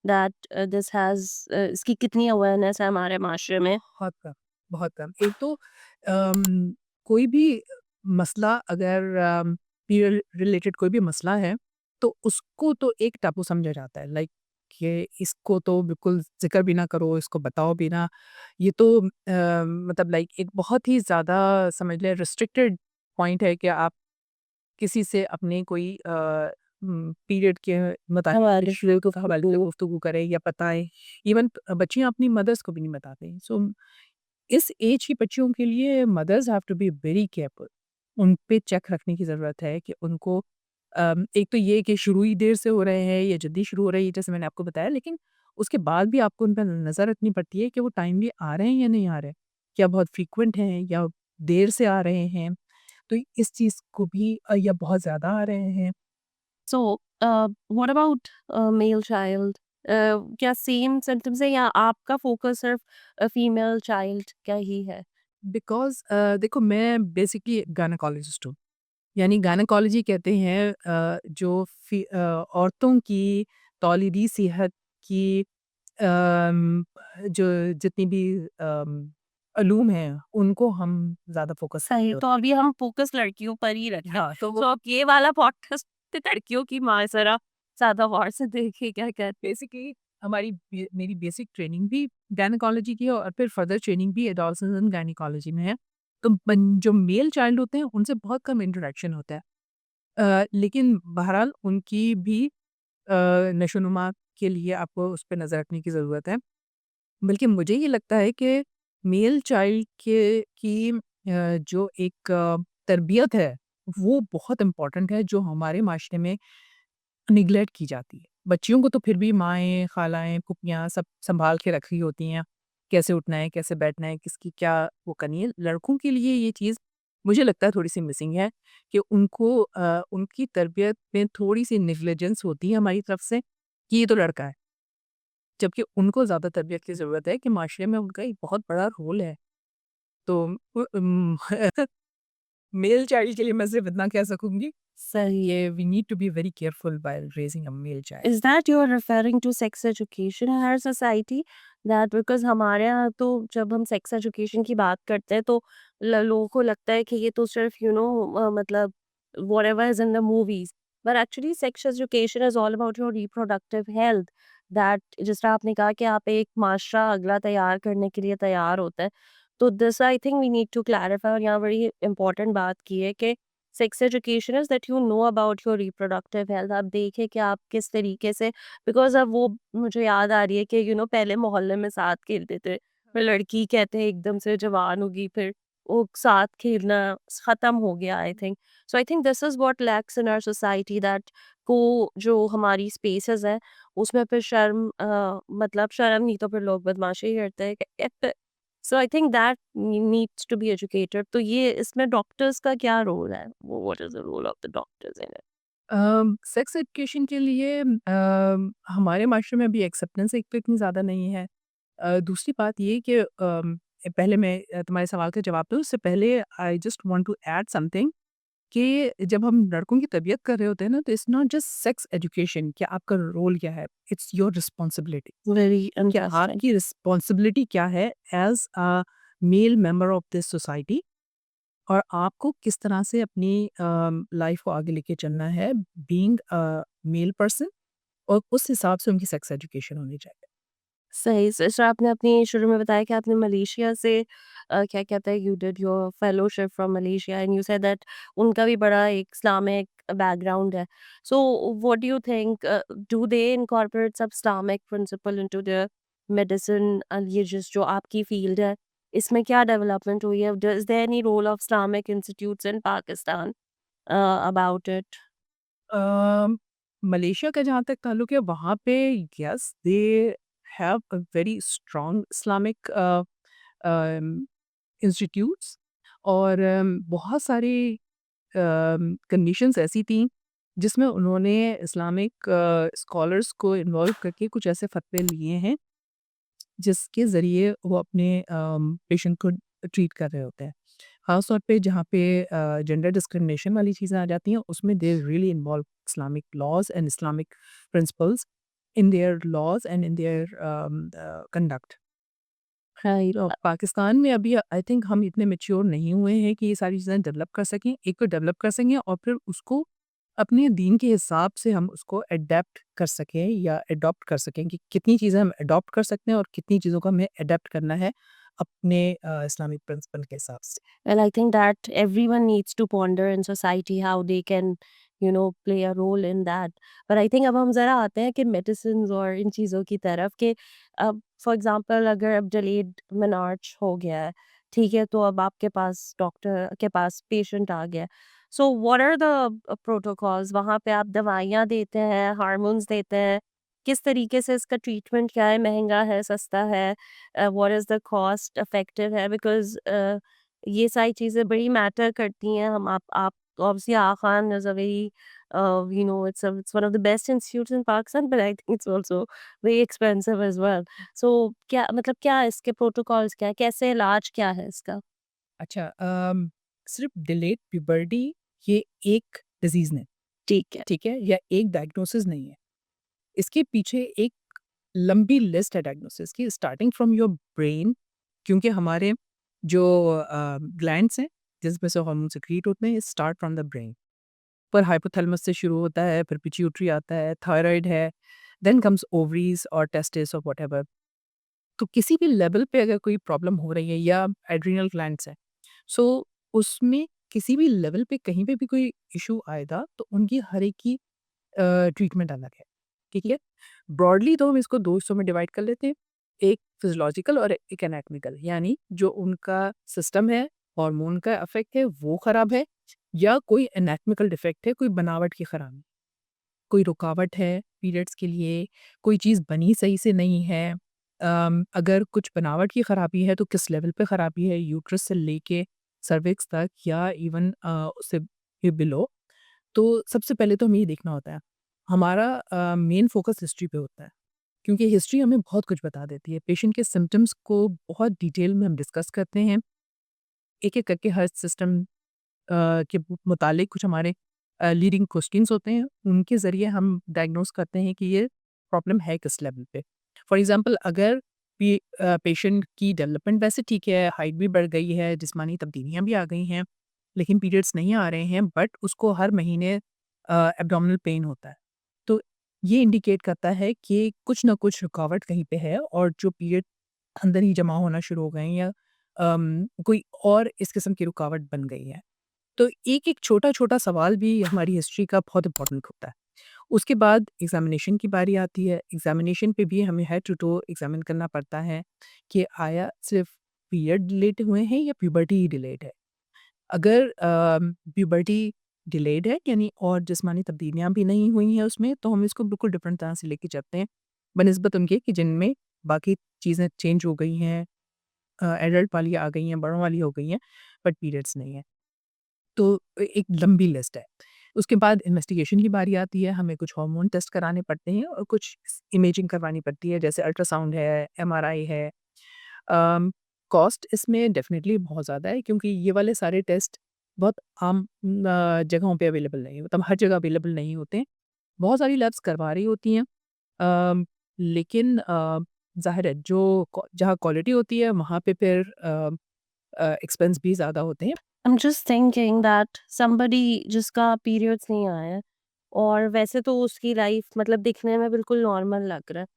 that this has इसकी कितनी awareness है हमारे माशरे में? बहुत कम, बहुत कम। एक तो कोई भी मसला अगर पीरियड रिलेटेड कोई भी मसला है, तो उसको तो एक टापू समझा जाता है, लाइक कि इसको तो बिल्कुल ज़िक्र भी ना करो, इसको बताओ भी ना। ये तो मतलब लाइक एक बहुत ही ज़्यादा समझ लें रिस्ट्रिक्टेड पॉइंट है कि आप किसी से अपने कोई पीरियड के हमारे मुताबिक को हवाले से गुफ्तगू करें या बताएँ। इवन बच्चियाँ अपनी मदर्स को भी नहीं बताती। सो इस एज की बच्चियों के लिए mothers have to be very careful. उन पे चेक रखने की ज़रूरत है कि उनको एक तो ये कि शुरू ही देर से हो रहे हैं या जल्दी शुरू हो रही है जैसे मैंने आपको बताया, लेकिन उसके बाद भी आपको उन पे नज़र रखनी पड़ती है कि वो टाइमली आ रहे हैं या नहीं आ रहे हैं। क्या बहुत फ्रीक्वेंट हैं या देर से आ रहे हैं? तो इस चीज़ को भी या बहुत ज़्यादा आ रहे हैं। So, what about male child? क्या सेम सिम्टम्स है या आपका फोकस सिर्फ फीमेल चाइल्ड का ही है? बिकॉज़ देखो मैं बेसिकली गायनेकोलॉजिस्ट हूँ। यानी गायनेकोलॉजी कहते हैं जो औरतों की तौलीदी सेहत की जो जितनी भी उलूम हैं, उनको हम ज़्यादा फ़ोकस सही, करते तो होते अभी हम फोकस लड़कियों पर ही हैं। रखें। हाँ, तो तो अब ये वाला पॉडकास्ट लड़कियों की माँ ज़रा ज़्यादा गौर से देखिए क्या कहते हैं। बेसिकली मेरी बेसिक ट्रेनिंग भी गायनेकोलॉजी की है और फिर फर्दर ट्रेनिंग भी एडोलसेंस एंड गायनेकोलॉजी में है। तो जो मेल चाइल्ड होते हैं, उनसे बहुत कम इंटरेक्शन होता है। लेकिन बहरहाल उनकी भी नशोनुमा के लिए आपको उस पे नज़र रखने की ज़रूरत है। बल्कि मुझे ये लगता है कि मेल चाइल्ड के की जो एक तरबियत है, वो बहुत इम्पोर्टेंट है, जो हमारे माशरे में निग्लेक्ट की जाती है। बच्चियों को तो फिर भी माएँ, खालाएँ, फूफियाँ सब सँभाल के रखी होती हैं, कैसे उठना है, कैसे बैठना है, किसकी क्या वो करनी है। लड़कों के लिए ये चीज़ मुझे लगता है थोड़ी-सी मिसिंग है कि उनको उनकी तरबियत में थोड़ी-सी नेग्लिजेंस होती है हमारी तरफ से कि ये तो लड़का है। जबकि उनको ज़्यादा तरबियत की ज़रूरत है कि माशरे में उनका एक बहुत बड़ा रोल है। तो मेल चाइल्ड के लिए मैं सिर्फ़ इतना कह सकूँगी, सही। ये we need to be very careful while raising a male child. Is that you are referring to sex education in our society? That because हमारे यहाँ तो जब हम सेक्स एजुकेशन की बात करते हैं तो लोगों को लगता है कि ये तो सिर्फ मतलब whatever is in the movies, but actually sex education is all about your reproductive health. That जिस तरह आपने कहा कि आप एक माशरा अगला तैयार करने के लिए तैयार होता है, तो this I think we need to clarify, और यहाँ बड़ी इंपॉर्टेंट बात की है कि sex education is that you know about your reproductive health. आप देखें कि आप किस तरीके से, बिकॉज़ अब वो मुझे याद आ रही है कि पहले मोहल्ले में साथ खेलते थे, फिर लड़की कहते हैं एकदम से जवान होगी, फिर वो साथ खेलना ख़त्म हो गया I think. So I think this is what lacks in our society, that को जो हमारी स्पेसेस हैं उसमें फिर शर्म, मतलब शर्म नहीं तो फिर लोग बदमाशी करते हैं। So I think that needs to be educated. तो ये इसमें डॉक्टर्स का क्या रोल है? What is the role of the doctors in it? Sex education के लिए हमारे माशरे में अभी एक्सेप्टेंस एक तो इतनी ज़्यादा नहीं है। दूसरी बात ये कि पहले मैं तुम्हारे सवाल का जवाब दूँ उससे पहले I just want to add something कि जब हम लड़कों की तरबियत कर रहे होते हैं ना, तो it's not just sex education कि आपका रोल क्या है, इट्स योर रिस्पॉन्सिबिलिटी। वेरी कि इंटरेस्टिंग। आपकी रिस्पॉन्सिबिलिटी क्या है as a male member of this society, और आपको किस तरह से अपनी लाइफ को आगे लेके चलना है बीइंग अ मेल पर्सन, और उस हिसाब से उनकी सेक्स एजुकेशन होनी चाहिए। सही। सर, आपने अपनी शुरू में बताया कि आपने मलेशिया से क्या कहते हैं, you did your fellowship from Malaysia and you said that उनका भी बड़ा एक इस्लामिक बैकग्राउंड है। So what do you think, do they incorporate सब Islamic principle into their medicine? ये जिस जो आपकी फील्ड है, इसमें क्या डेवलपमेंट हुई है? Is there any role of Islamic institutes in Pakistan about it? Um, Malaysia का जहाँ तक ताल्लुक है वहाँ पे yes they have a very strong Islamic institutes, और बहुत सारे कंडीशंस ऐसी थी जिसमें उन्होंने इस्लामिक स्कॉलर्स को इन्वॉल्व करके कुछ ऐसे फतवे लिए हैं जिसके ज़रिए वो अपने पेशेंट को ट्रीट कर रहे होते हैं। ख़ास तौर पे जहाँ पे जेंडर डिस्क्रिमिनेशन वाली चीज़ें आ जाती हैं, उसमें they really involve Islamic laws and Islamic principles in their laws and in their conduct. Right. तो पाकिस्तान में अभी आई थिंक हम इतने मैच्योर नहीं हुए हैं कि ये सारी चीज़ें डेवलप कर सकें। एक तो डेवलप कर सकें और फिर उसको अपने दीन के हिसाब से हम उसको एडैप्ट कर सकें या एडॉप्ट कर सकें कि कितनी चीज़ें हम एडॉप्ट कर सकते हैं और कितनी चीज़ों को हमें एडैप्ट करना है अपने इस्लामिक प्रिंसिपल के हिसाब से। Well, I think that everyone needs to ponder in society how they can, play a role in that. But I think अब हम ज़रा आते हैं कि मेडिसिन्स और इन चीज़ों की तरफ कि अब फॉर एग्जांपल अगर अब डिलेड मेनॉर्च हो गया है, ठीक है? तो अब आपके पास डॉक्टर के पास पेशेंट आ गया है। So what are the protocols वहाँ पे आप दवाइयाँ देते हैं, हार्मोन्स देते हैं? किस तरीके से इसका ट्रीटमेंट क्या है? महँगा है, सस्ता है? What is the cost effective है? बिकॉज़ ये सारी चीज़ें बड़ी मैटर करती हैं हम आप obviously Aga Khan is a very it's one of the best institutes in Pakistan, but I think it's also very expensive as well. So क्या मतलब क्या है इसके प्रोटोकॉल्स क्या है? कैसे इलाज क्या है इसका? अच्छा सिर्फ डिलेड प्यूबर्टी ये एक डिजीज़ नहीं, ठीक है। ठीक है? या एक डायग्नोसिस नहीं है। इसके पीछे एक लंबी लिस्ट है डायग्नोसिस की स्टार्टिंग फ्रॉम योर ब्रेन क्योंकि हमारे जो ग्लैंड्स हैं जिसमें से हार्मोन सिक्रीट होते हैं स्टार्ट फ्रॉम द ब्रेन पर हाइपोथैलेमस से शुरू होता है फिर पिट्यूटरी आता है थायराइड है देन कम्स ओवरीज और टेस्टिस और व्हाटएवर तो किसी भी लेवल पे अगर कोई प्रॉब्लम हो रही है या एड्रिनल ग्लैंड्स है सो उसमें किसी भी लेवल पे कहीं पे भी कोई इशू आएगा तो उनकी हर एक की ट्रीटमेंट अलग है, ठीक है? ब्रॉडली तो हम इसको 2 हिस्सों में डिवाइड कर लेते हैं। एक फिज़ियोलॉजिकल और एक एनाटॉमिकल यानी जो उनका सिस्टम है, हार्मोन का इफ़ेक्ट है वो ख़राब है या कोई एनाटॉमिकल डिफेक्ट है, कोई बनावट की खराबी। कोई रुकावट है पीरियड्स के लिए, कोई चीज़ बनी सही से नहीं है। अगर कुछ बनावट की खराबी है तो किस लेवल पे खराबी है यूट्रस से लेके सर्विक्स तक या इवन उससे भी बिलो। तो सबसे पहले तो हमें ये देखना होता है, हमारा मेन फ़ोकस हिस्ट्री पे होता है, क्योंकि हिस्ट्री हमें बहुत कुछ बता देती है। पेशेंट के सिम्पटम्स को बहुत डिटेल में हम डिस्कस करते हैं, एक-एक करके हर सिस्टम के मुतालिक कुछ हमारे लीडिंग क्वेश्चंस होते हैं, उनके ज़रिए हम डायग्नोस करते हैं कि ये प्रॉब्लम है किस लेवल पे। फॉर एग्ज़ाम्पल अगर पेशेंट की डेवलपमेंट वैसे ठीक है, हाइट भी बढ़ गई है, जिस्मानी तब्दीलियाँ भी आ गई हैं, लेकिन पीरियड्स नहीं आ रहे हैं बट उसको हर महीने एब्डोमिनल पेन होता है। तो ये इंडिकेट करता है कि कुछ ना कुछ रुकावट कहीं पे है और जो पीरियड अंदर ही जमा होना शुरू हो गए हैं या कोई और इस किस्म की रुकावट बन गई है। तो एक-एक छोटा-छोटा सवाल भी हमारी हिस्ट्री का बहुत इम्पोर्टेंट होता है। उसके बाद एग्ज़ामिनेशन की बारी आती है, एग्ज़ामिनेशन पे भी हमें हेड टू टो एग्ज़ामिन करना पड़ता है कि आया सिर्फ़ पीरियड डिलेड हुए हैं या प्यूबर्टी ही डिलेड है। अगर प्यूबर्टी डिलेड है यानी और जिस्मानी तब्दीलियाँ भी नहीं हुई हैं उसमें, तो हम इसको बिल्कुल डिफरेंट तरह से लेके चलते हैं, बनिस्बत उनके कि जिनमें बाकी चीज़ें चेंज हो गई हैं, एडल्ट वाली आ गई हैं, बड़ों वाली हो गई हैं, बट पीरियड्स नहीं है। तो एक लंबी लिस्ट है। उसके बाद इन्वेस्टिगेशन की बारी आती है, हमें कुछ हार्मोन टेस्ट कराने पड़ते हैं और कुछ इमेजिंग करवानी पड़ती है, जैसे अल्ट्रासाउंड है, एमआरआई है। कॉस्ट इसमें डेफ़िनिटली बहुत ज़्यादा है क्योंकि ये वाले सारे टेस्ट बहुत आम जगहों पे अवेलेबल नहीं है, मतलब हर जगह अवेलेबल नहीं होते हैं। बहुत सारी लैब्स करवा रही होती हैं लेकिन ज़ाहिर है जो जहाँ क्वालिटी होती है वहाँ पे फिर एक्सपेंस भी ज़्यादा होते हैं। I'm just thinking that somebody जिसका पीरियड्स नहीं आया है और वैसे तो उसकी लाइफ मतलब दिखने में बिल्कुल नॉर्मल लग रहा है।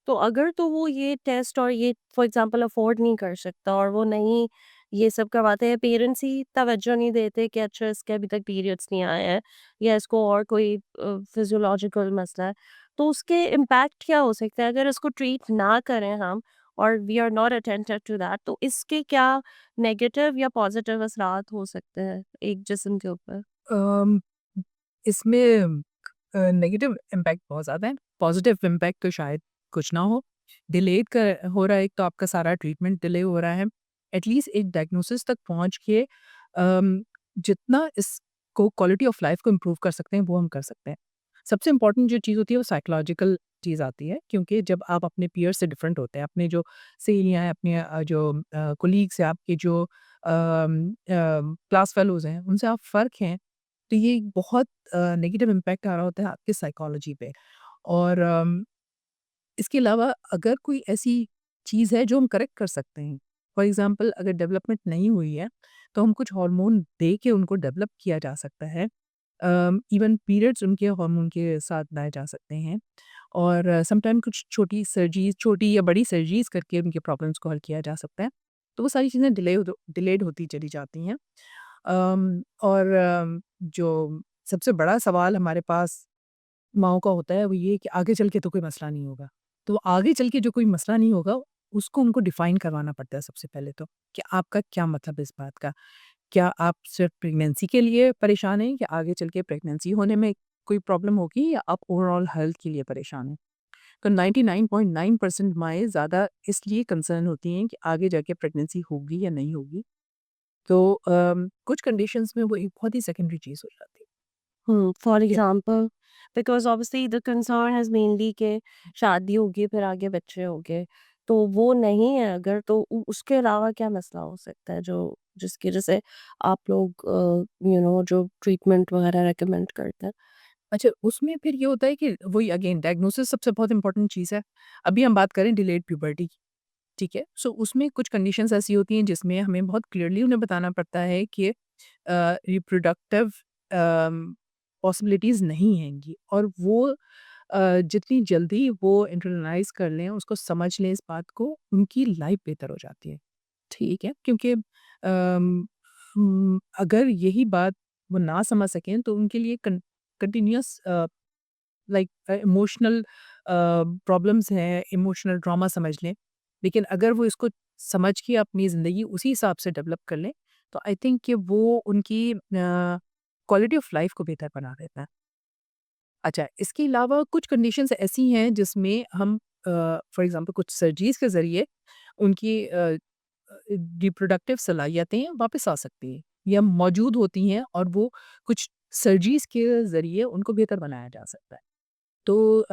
तो अगर तो वो ये टेस्ट और ये फॉर एग्जांपल अफोर्ड नहीं कर सकता और वो नहीं ये सब करवाते हैं, पेरेंट्स ही तवज्जो नहीं देते कि अच्छा इसके अभी तक पीरियड्स नहीं आए हैं या इसको और कोई फिजियोलॉजिकल मसला है, तो उसके इम्पैक्ट क्या हो सकता है अगर इसको ट्रीट ना करें हम और we are not attentive to that, तो इसके क्या नेगेटिव या पॉजिटिव असरात हो सकते हैं एक जिस्म के ऊपर? अम, इसमें नेगेटिव इम्पैक्ट बहुत ज़्यादा है, पॉज़िटिव इम्पैक्ट तो शायद कुछ ना हो। डिलेड का हो रहा है एक तो आपका सारा ट्रीटमेंट डिले हो रहा है। एटलीस्ट एक डायग्नोसिस तक पहुँच के जितना इस को क्वालिटी ऑफ लाइफ को इम्प्रूव कर सकते हैं, वो हम कर सकते हैं। सबसे इम्पोर्टेंट जो चीज़ होती है वो साइकोलॉजिकल चीज़ आती है, क्योंकि जब आप अपने पीयर से डिफरेंट होते हैं, अपने जो सहेलियाँ हैं, अपने जो कोलीग्स हैं, आपके जो क्लास फेलोज़ हैं, उनसे आप फ़र्क हैं, तो ये एक बहुत नेगेटिव इम्पैक्ट आ रहा होता है आपकी साइकोलॉजी पे। और इसके अलावा अगर कोई ऐसी चीज़ है जो हम करेक्ट कर सकते हैं, फॉर एग्ज़ाम्पल अगर डेवलपमेंट नहीं हुई है, तो हम कुछ हार्मोन दे के उनको डेवलप किया जा सकता है। इवन पीरियड्स उनके हार्मोन के साथ लाए जा सकते हैं, और समटाइम कुछ छोटी या बड़ी सर्जरीज़ करके उनके प्रॉब्लम्स को हल किया जा सकता है। तो वो सारी चीज़ें डिलेड होती चली जाती हैं। जो सबसे बड़ा सवाल हमारे पास माँओं का होता है वो ये कि आगे चल के तो कोई मसला नहीं होगा। तो आगे चल के जो कोई मसला नहीं होगा, उसको उनको डिफ़ाइन करवाना पड़ता है सबसे पहले तो, कि आपका क्या मतलब है इस बात का? क्या आप सिर्फ़ प्रेगनेंसी के लिए परेशान हैं, कि आगे चल के प्रेगनेंसी होने में कोई प्रॉब्लम होगी, या आप ओवरऑल हेल्थ के लिए परेशान हैं? तो 99.9% माएँ ज़्यादा इसलिए कंसर्न होती हैं कि आगे जाके प्रेगनेंसी होगी या नहीं होगी। तो कुछ कंडीशंस में वो एक बहुत ही सेकेंडरी चीज़ हो जाती फॉर है। Example because obviously the concern has mainly के शादी होगी फिर आगे बच्चे होंगे। तो वो नहीं है अगर तो उसके अलावा क्या मसला हो सकता है जो जिसकी वज़ह से आप लोग जो ट्रीटमेंट वग़ैरह रिकमेंड करते हैं? अच्छा, उसमें फिर ये होता है कि वही अगेन डायग्नोसिस सबसे बहुत इम्पोर्टेंट चीज़ है। अभी हम बात करें डिलेड प्यूबर्टी की, ठीक है? सो उसमें कुछ कंडीशंस ऐसी होती हैं जिसमें हमें बहुत क्लियरली उन्हें बताना पड़ता है कि रिप्रोडक्टिव पॉसिबिलिटीज़ नहीं हैंगी, और वो जितनी जल्दी वो इंटरनलाइज़ कर लें, उसको समझ लें इस बात को, उनकी लाइफ़ बेहतर हो जाती है। ठीक है? क्योंकि अगर यही बात वो ना समझ सकें तो उनके लिए कंटिन्यूअस लाइक इमोशनल प्रॉब्लम्स हैं, इमोशनल ट्रॉमा समझ लें। लेकिन अगर वो इसको समझ के अपनी ज़िंदगी उसी हिसाब से डेवलप कर लें, तो आई थिंक कि वो उनकी क्वालिटी ऑफ लाइफ को बेहतर बना देता है। अच्छा, इसके अलावा कुछ कंडीशंस ऐसी हैं जिसमें हम फॉर एग्ज़ाम्पल कुछ सर्जरीज़ के ज़रिए उनकी रिप्रोडक्टिव सलाहियतें वापस आ सकती हैं या मौजूद होती हैं, और वो कुछ सर्जरीज़ के ज़रिए उनको बेहतर बनाया जा सकता है। तो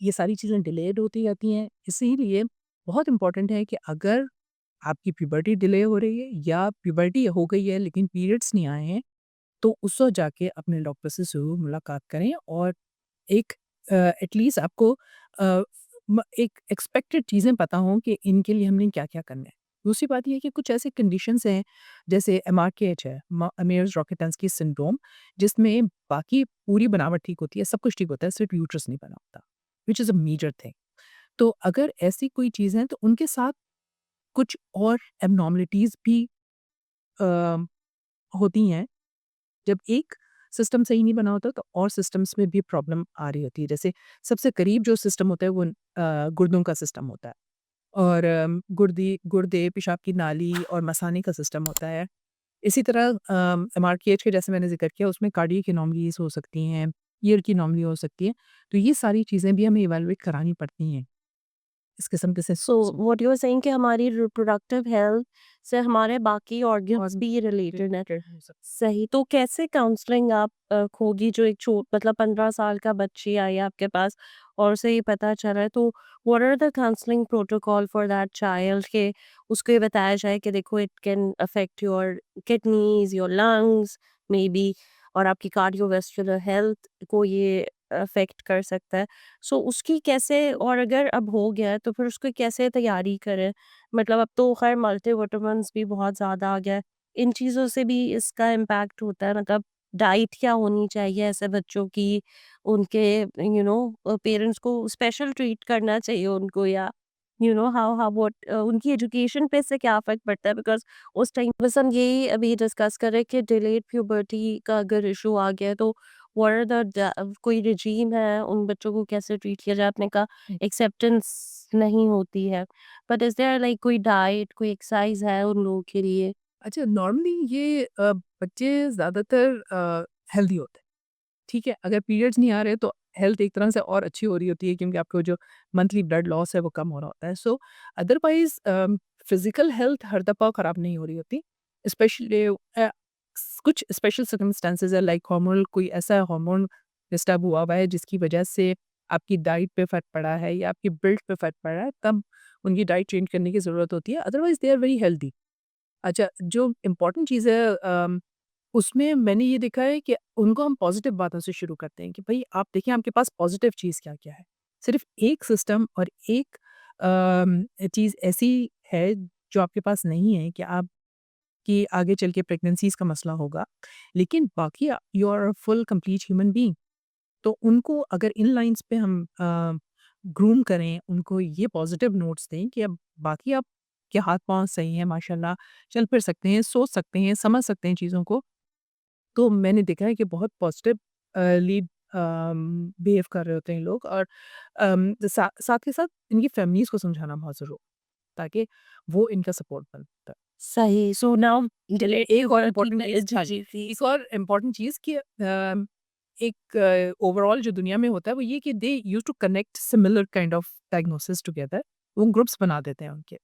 ये सारी चीज़ें डिलेड होती जाती हैं, इसीलिए बहुत इम्पोर्टेंट है कि अगर आपकी प्यूबर्टी डिले हो रही है या प्यूबर्टी हो गई है लेकिन पीरियड्स नहीं आए हैं, तो उस वक़्त जाके अपने डॉक्टर से ज़रूर मुलाकात करें, और एक एटलीस्ट आपको एक एक्सपेक्टेड चीज़ें पता हों कि इनके लिए हमने क्या-क्या करना है। दूसरी बात ये है कि कुछ ऐसे कंडीशंस हैं, जैसे एमआरकेएच है, मेयर्स रॉकटेंस्की सिंड्रोम, जिसमें बाकी पूरी बनावट ठीक होती है, सब कुछ ठीक होता है, सिर्फ यूट्रस नहीं बना होता, which is a major thing. तो अगर ऐसी कोई चीज़ है, तो उनके साथ कुछ और एब्नॉर्मलिटीज़ भी अ, होती हैं। जब एक सिस्टम सही नहीं बना होता, तो और सिस्टम्स में भी प्रॉब्लम आ रही होती है। जैसे सबसे करीब जो सिस्टम होता है वो गुर्दों का सिस्टम होता है, और गुर्दे, पेशाब की नाली और मसाने का सिस्टम होता है। इसी तरह एमआरकेएच के जैसे मैंने ज़िक्र किया, उसमें कार्डियक एनोमलीज़ हो सकती हैं, ईयर की एनोमली हो सकती है। तो ये सारी चीज़ें भी हमें इवैल्यूएट करानी पड़ती हैं, इस किस्म के so what you are saying कि हमारी रिप्रोडक्टिव हेल्थ से हमारे बाकी ऑर्गन्स भी रिलेटेड हैं। हो सकती सही, तो कैसे काउंसलिंग आप होगी जो एक मतलब 15 साल का बच्ची आई है आपके पास और उसे ये पता चला है, तो what are the counselling protocol for that child के उसको ये बताया जाए कि देखो it can affect your kidneys, your lungs maybe, और आपकी कार्डियोवास्कुलर हेल्थ को ये अफेक्ट कर सकता है। सो उसकी कैसे, और अगर अब हो गया है तो फिर उसकी कैसे तैयारी करें? मतलब अब तो खैर मल्टीविटामिन्स भी बहुत ज़्यादा आ गया है। इन चीज़ों से भी इसका इम्पैक्ट होता है, मतलब डाइट क्या होनी चाहिए ऐसे बच्चों की? उनके पेरेंट्स को स्पेशल ट्रीट करना चाहिए उनको, या हाउ हाउ व्हाट उनकी एजुकेशन पे इससे क्या इफ़ेक्ट पड़ता है? बिकॉज़ उस टाइम बस हम यही अभी डिस्कस कर रहे हैं कि डिलेड प्यूबर्टी का अगर इश्यू आ गया है तो व्हाट आर द कोई रिजीम है उन बच्चों को कैसे ट्रीट किया जाए? आपने कहा है। एक्सेप्टेंस नहीं होती है, बट इज़ देयर लाइक कोई डाइट, कोई एक्सरसाइज़ है उन लोगों के लिए? अच्छा, नॉर्मली ये बच्चे ज़्यादातर हेल्दी होते हैं, ठीक है? अगर पीरियड्स नहीं आ रहे तो हेल्थ एक तरह से और अच्छी हो रही होती है, क्योंकि आपको जो मंथली ब्लड लॉस है वो कम हो रहा होता है। सो अदरवाइज़ फिज़िकल हेल्थ हर दफ़ा ख़राब नहीं हो रही होती। स्पेशली कुछ स्पेशल सर्कमस्टेंसेस है, लाइक हार्मोनल, कोई ऐसा हार्मोन डिस्टर्ब हुआ है जिसकी वजह से आपकी डाइट पे फ़र्क पड़ा है या आपकी बिल्ड पे फ़र्क पड़ा है, तब उनकी डाइट चेंज करने की ज़रूरत होती है, otherwise they are very healthy. अच्छा, जो इम्पोर्टेंट चीज़ है उसमें मैंने ये देखा है कि उनको हम पॉज़िटिव बातों से शुरू करते हैं कि भई आप देखिए आपके पास पॉज़िटिव चीज़ क्या-क्या है। सिर्फ़ एक सिस्टम और एक चीज़ ऐसी है जो आपके पास नहीं है कि आप कि आगे चल के प्रेगनेंसीज़ का मसला होगा। लेकिन बाकी you are a full complete human being. तो उनको अगर इन लाइन्स पे हम ग्रूम करें, उनको ये पॉज़िटिव नोट्स दें कि अब बाकी आपके हाथ-पाँव सही हैं माशाल्लाह, चल फिर सकते हैं, सोच सकते हैं, समझ सकते हैं चीज़ों को। तो मैंने देखा है कि बहुत पॉज़िटिव लीड बिहेव कर रहे होते हैं लोग, और साथ के साथ इनकी फैमिलीज़ को समझाना बहुत ज़रूरी है, ताकि वो इनका सपोर्ट बनता है। सही, सो नाउ डिलेड एक और पुबर्टी इम्पोर्टेंट में चीज़, हाँ जी, जी, जी। एक और इम्पोर्टेंट चीज़ कि एक ओवरऑल जो दुनिया में होता है वो ये कि they used to connect similar kind of diagnosis together. वो ग्रुप्स बना देते हैं उनके।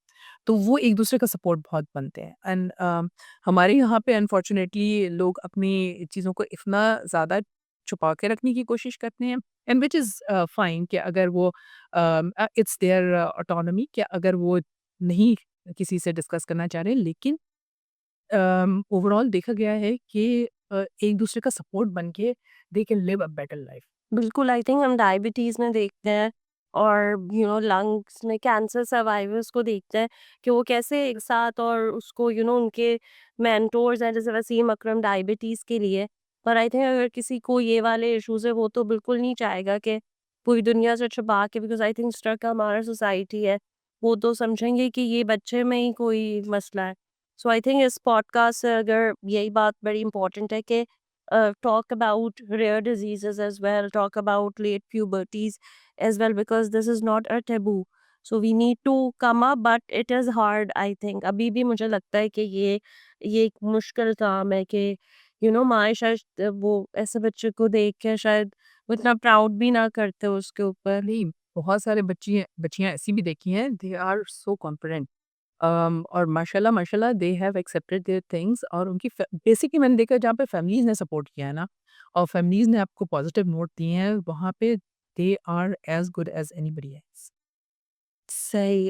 तो वो एक-दूसरे का सपोर्ट बहुत बनते हैं, एंड हमारे यहाँ पे अनफॉर्चुनेटली लोग अपनी चीज़ों को इतना ज़्यादा छुपा के रखने की कोशिश करते हैं, एंड व्हिच इज़ फाइन कि अगर वो इट्स देयर ऑटोनॉमी कि अगर वो नहीं किसी से डिस्कस करना चाह रहे, लेकिन ओवरऑल देखा गया है कि एक-दूसरे का सपोर्ट बन के they can live a better life. बिल्कुल, आई थिंक हम डायबिटीज़ में देखते हैं और लंग्स में कैंसर सर्वाइवर्स को देखते हैं कि वो कैसे एक साथ और उसको उनके मेंटोर्स हैं जैसे वसीम अकरम डायबिटीज़ के लिए। पर आई थिंक अगर किसी को ये वाले इश्यूज़ है वो तो बिल्कुल नहीं चाहेगा कि पूरी दुनिया से छुपा के, बिकॉज़ आई थिंक जिस तरह का हमारा सोसाइटी है, वो तो समझेंगे कि ये बच्चे में ही कोई मसला है। सो आई थिंक इस पॉडकास्ट से अगर यही बात बड़ी इम्पोर्टेंट है कि talk about rare diseases as well, talk about late puberties as well, because this is not a taboo. So we need to come up, but it is hard, I think. अभी भी मुझे लगता है कि ये एक मुश्किल काम है कि माँ शायद वो ऐसे बच्चे को देख के शायद वो इतना प्राउड भी ना करते उसके ऊपर। नहीं, बहुत सारे बच्चियाँ ऐसी भी देखी हैं, दे आर सो कॉन्फिडेंट, और माशाल्लाह माशाल्लाह they have accepted their things, और उनकी बेसिकली मैंने देखा है जहाँ पे फैमिलीज़ ने सपोर्ट किया है ना, और फैमिलीज़ ने आपको पॉजिटिव नोट दिए हैं, वहाँ पे they are as good as anybody else. सही।